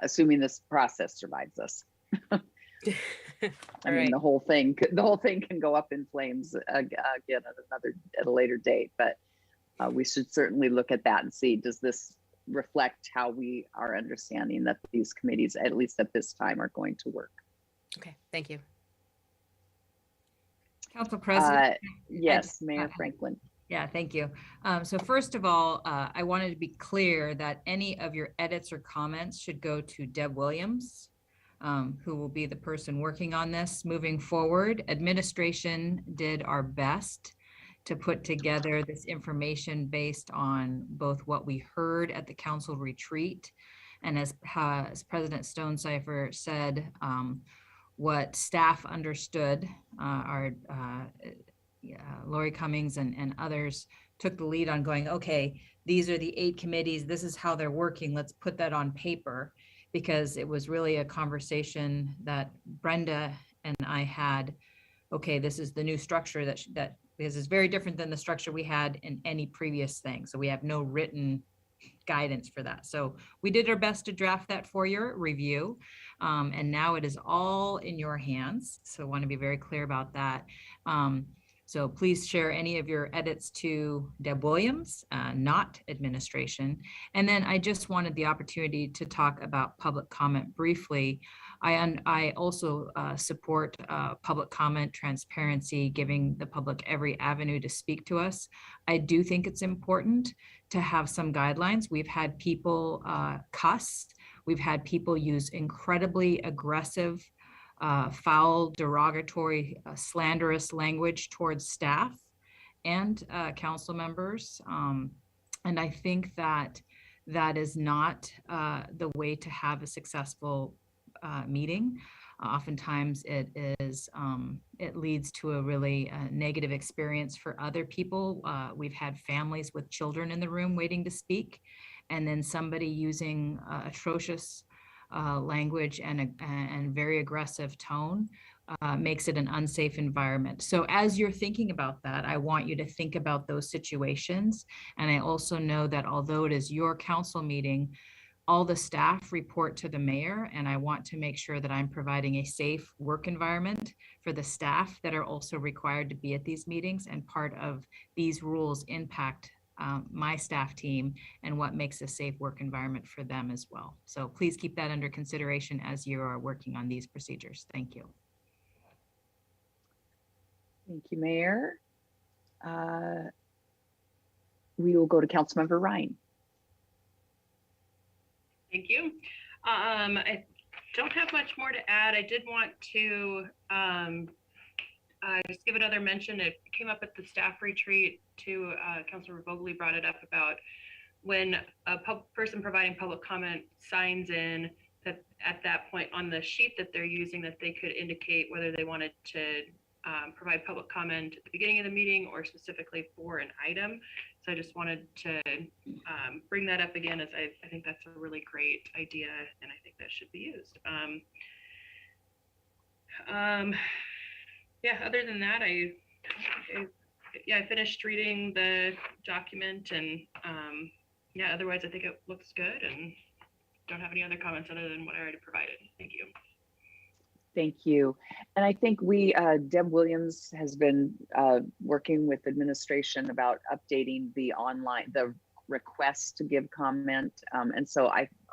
assuming this process survives us. I mean, the whole thing can go up in flames again at a later date, but we should certainly look at that and see, does this reflect how we are understanding that these committees, at least at this time, are going to work. Okay, thank you. Council President. Yes, Mayor Franklin. Yeah, thank you. So first of all, I wanted to be clear that any of your edits or comments should go to Deb Williams, who will be the person working on this moving forward. Administration did our best to put together this information based on both what we heard at the council retreat, and as President Stonecipher said, what staff understood. Lori Cummings and others took the lead on going, okay, these are the 8 committees, this is how they're working, let's put that on paper, because it was really a conversation that Brenda and I had. Okay, this is the new structure that because it's very different than the structure we had in any previous thing. So we have no written guidance for that. So we did our best to draft that for your review. And now it is all in your hands. So I want to be very clear about that. So please share any of your edits to Deb Williams, not administration. And then I just wanted the opportunity to talk about public comment briefly. I also support public comment, transparency, giving the public every avenue to speak to us. I do think it's important to have some guidelines. We've had people cuss. We've had people use incredibly aggressive, foul, derogatory, slanderous language towards staff and council members. And I think that that is not the way to have a successful meeting. Oftentimes it leads to a really negative experience for other people. We've had families with children in the room waiting to speak, and then somebody using atrocious language and very aggressive tone makes it an unsafe environment. So as you're thinking about that, I want you to think about those situations. And I also know that although it is your council meeting, all the staff report to the mayor, and I want to make sure that I'm providing a safe work environment for the staff that are also required to be at these meetings, and part of these rules impact my staff team and what makes a safe work environment for them as well. So please keep that under consideration as you are working on these procedures. Thank you. Thank you, Mayor. We will go to Councilmember Ryan. Thank you. I don't have much more to add. I did want to just give another mention. It came up at the staff retreat too. Councilor Vogley brought it up about when a person providing public comment signs in, that at that point on the sheet that they're using, that they could indicate whether they wanted to provide public comment at the beginning of the meeting or specifically for an item. So I just wanted to bring that up again, as I think that's a really great idea, and I think that should be used. Yeah, other than that, I finished reading the document, and yeah, otherwise I think it looks good, and don't have any other comments other than what I already provided. Thank you. Thank you. And I think Deb Williams has been working with administration about updating the request to give comment. And so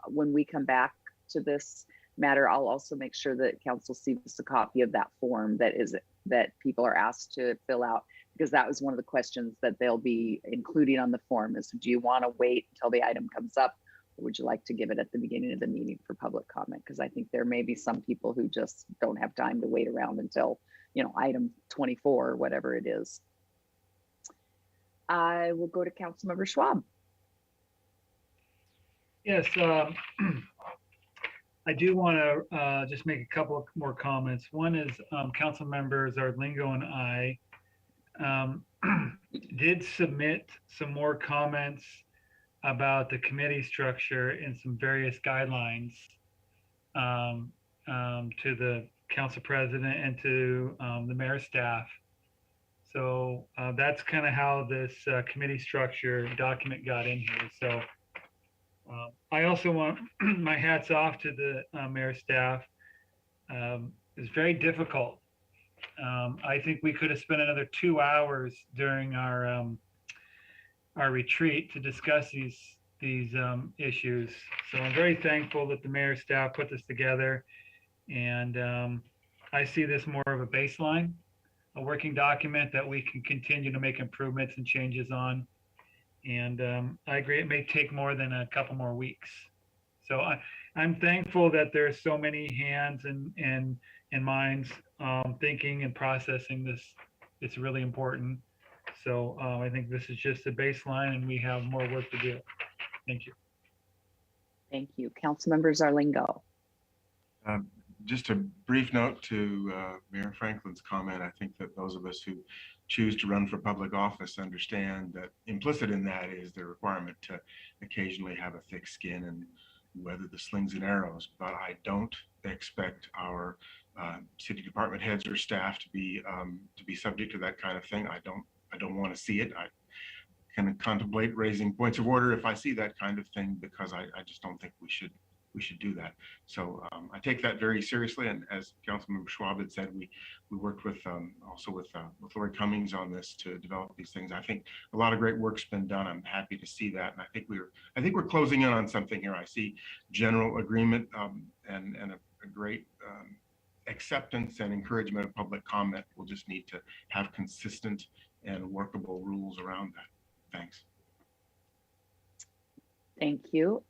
when we come back to this matter, I'll also make sure that council sees a copy of that form that people are asked to fill out, because that was one of the questions that they'll be including on the form is, do you want to wait until the item comes up? Or would you like to give it at the beginning of the meeting for public comment? Because I think there may be some people who just don't have time to wait around until, item 24 or whatever it is. I will go to Councilmember Schwab. Yes, I do want to just make a couple of more comments. One is Council members Arlingo and I did submit some more comments about the committee structure and some various guidelines to the council president and to the mayor's staff. So that's kind of how this committee structure document got in here. So I also want my hats off to the mayor's staff. It's very difficult. I think we could have spent another 2 hours during our retreat to discuss these issues. So I'm very thankful that the mayor's staff put this together, and I see this more of a baseline, a working document that we can continue to make improvements and changes on. And I agree, it may take more than a couple more weeks. So I'm thankful that there's so many hands and minds thinking and processing this. It's really important. So I think this is just a baseline, and we have more work to do. Thank you. Thank you. Councilmember Zarlingo. Just a brief note to Mayor Franklin's comment. I think that those of us who choose to run for public office understand that implicit in that is the requirement to occasionally have a thick skin and weather the slings and arrows. But I don't expect our city department heads or staff to be subject to that kind of thing. I don't want to see it. I can contemplate raising points of order if I see that kind of thing, because I just don't think we should do that. So I take that very seriously. And as Councilmember Schwab had said, we worked with also with Lori Cummings on this to develop these things. I think a lot of great work's been done. I'm happy to see that, and I think we're closing in on something here. I see general agreement and a great acceptance and encouragement of public comment. We'll just need to have consistent and workable rules around that. Thanks. Thank you.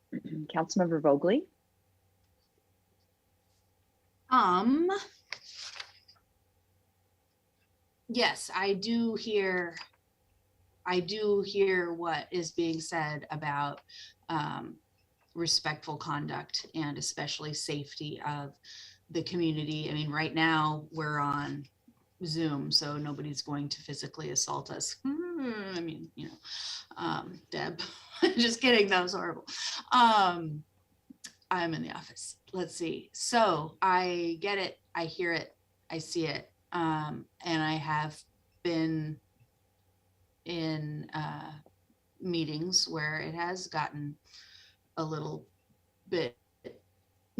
Councilmember Vogely. Yes, I do hear what is being said about respectful conduct and especially safety of the community. I mean, right now we're on Zoom, so nobody's going to physically assault us. I mean, Deb, just kidding, that was horrible. I'm in the office. Let's see. So I get it, I hear it, I see it. And I have been in meetings where it has gotten a little bit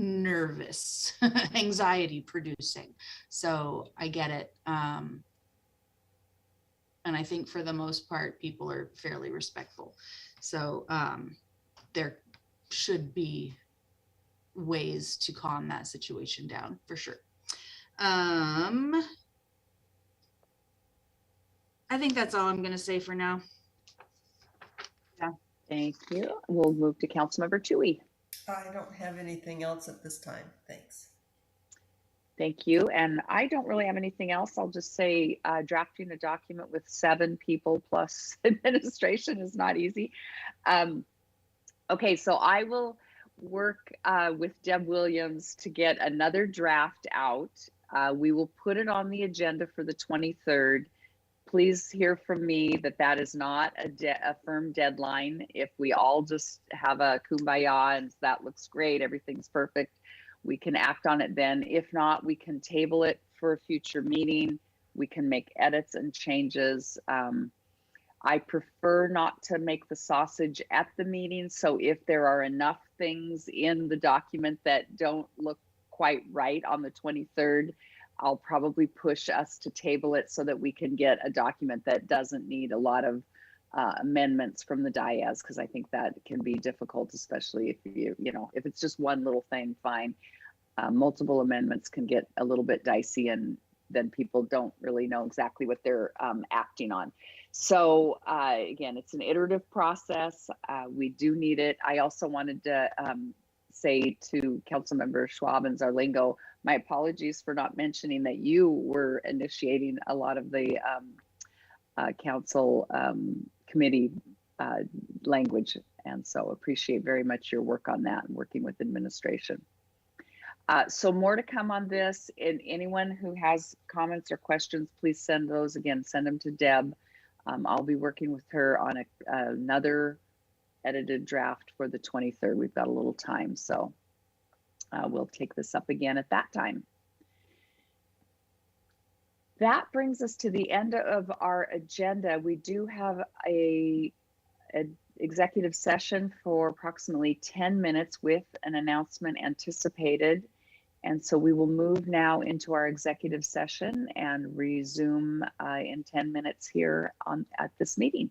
nervous, anxiety producing. So I get it. And I think for the most part, people are fairly respectful. So there should be ways to calm that situation down for sure. I think that's all I'm going to say for now. Yeah. Thank you. We'll move to Councilmember Toohey. I don't have anything else at this time. Thanks. Thank you. And I don't really have anything else. I'll just say drafting a document with 7 people plus administration is not easy. Okay, so I will work with Deb Williams to get another draft out. We will put it on the agenda for the 23rd. please hear from me that that is not a firm deadline. If we all just have a kumbaya and that looks great, everything's perfect, we can act on it then. If not, we can table it for a future meeting. We can make edits and changes. I prefer not to make the sausage at the meeting. So if there are enough things in the document that don't look quite right on the 23rd, I'll probably push us to table it so that we can get a document that doesn't need a lot of amendments from the dais, because I think that can be difficult, especially if if it's just one little thing, fine. Multiple amendments can get a little bit dicey, and then people don't really know exactly what they're acting on. So again, it's an iterative process. We do need it. I also wanted to say to Councilmember Schwab and Zarlingo, my apologies for not mentioning that you were initiating a lot of the council committee language. And so appreciate very much your work on that and working with administration. So more to come on this. And anyone who has comments or questions, please send those. Again, send them to Deb. I'll be working with her on another edited draft for the 23rd. We've got a little time, so we'll take this up again at that time. That brings us to the end of our agenda. We do have a executive session for approximately 10 minutes with an announcement anticipated. And so we will move now into our executive session and resume in 10 minutes here at this meeting.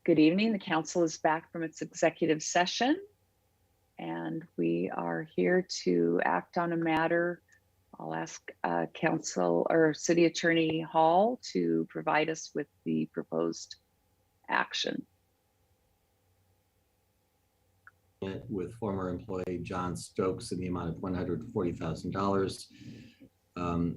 Good evening. The council is back from its executive session, and we are here to act on a matter. I'll ask council or City Attorney Hall to provide us with the proposed action. With former employee John Stokes in the amount of $140,000.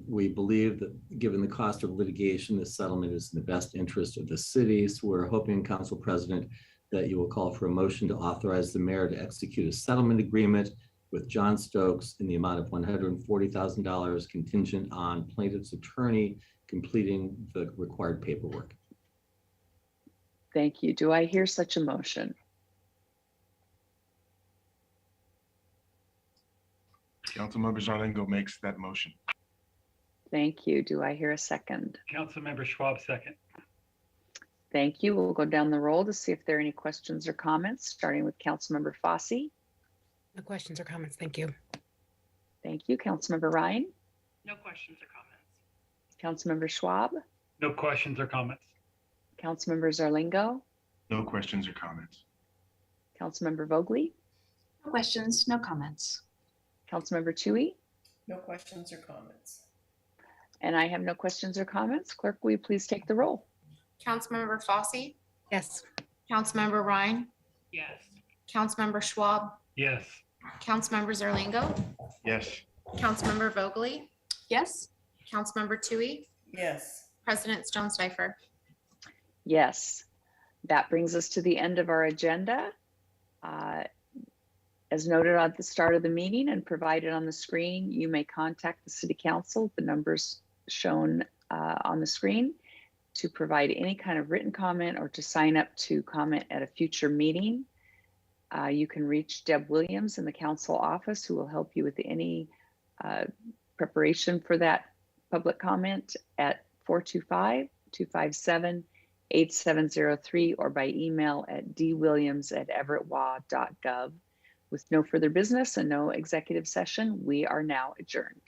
We believe that given the cost of litigation, this settlement is in the best interest of the city. So we're hoping, Council President, that you will call for a motion to authorize the mayor to execute a settlement agreement with John Stokes in the amount of $140,000 contingent on plaintiff's attorney completing the required paperwork. Thank you. Do I hear such a motion? Councilmember Zarlingo makes that motion. Thank you. Do I hear a second? Councilmember Schwab, second. Thank you. We'll go down the roll to see if there are any questions or comments, starting with Councilmember Fossey. No questions or comments. Thank you. Thank you. Councilmember Ryan. No questions or comments. Councilmember Schwab. No questions or comments. Councilmember Zarlingo. No questions or comments. Councilmember Vogely. No questions, no comments. Councilmember Tui. No questions or comments. And I have no questions or comments. Clerk, will you please take the roll? Councilmember Fossey, Yes. Councilmember Ryan, Yes. Councilmember Schwab, Yes. Councilmember Zarlingo, Yes. Councilmember Vogely, Yes. Councilmember Tui, Yes. President Stonecipher. Yes. That brings us to the end of our agenda. As noted at the start of the meeting and provided on the screen, you may contact the City Council, the numbers shown on the screen, to provide any kind of written comment or to sign up to comment at a future meeting. You can reach Deb Williams in the council office, who will help you with any preparation for that public comment at 425-257-8703 or by email at dwilliams@everettwa.gov. With no further business and no executive session, we are now adjourned.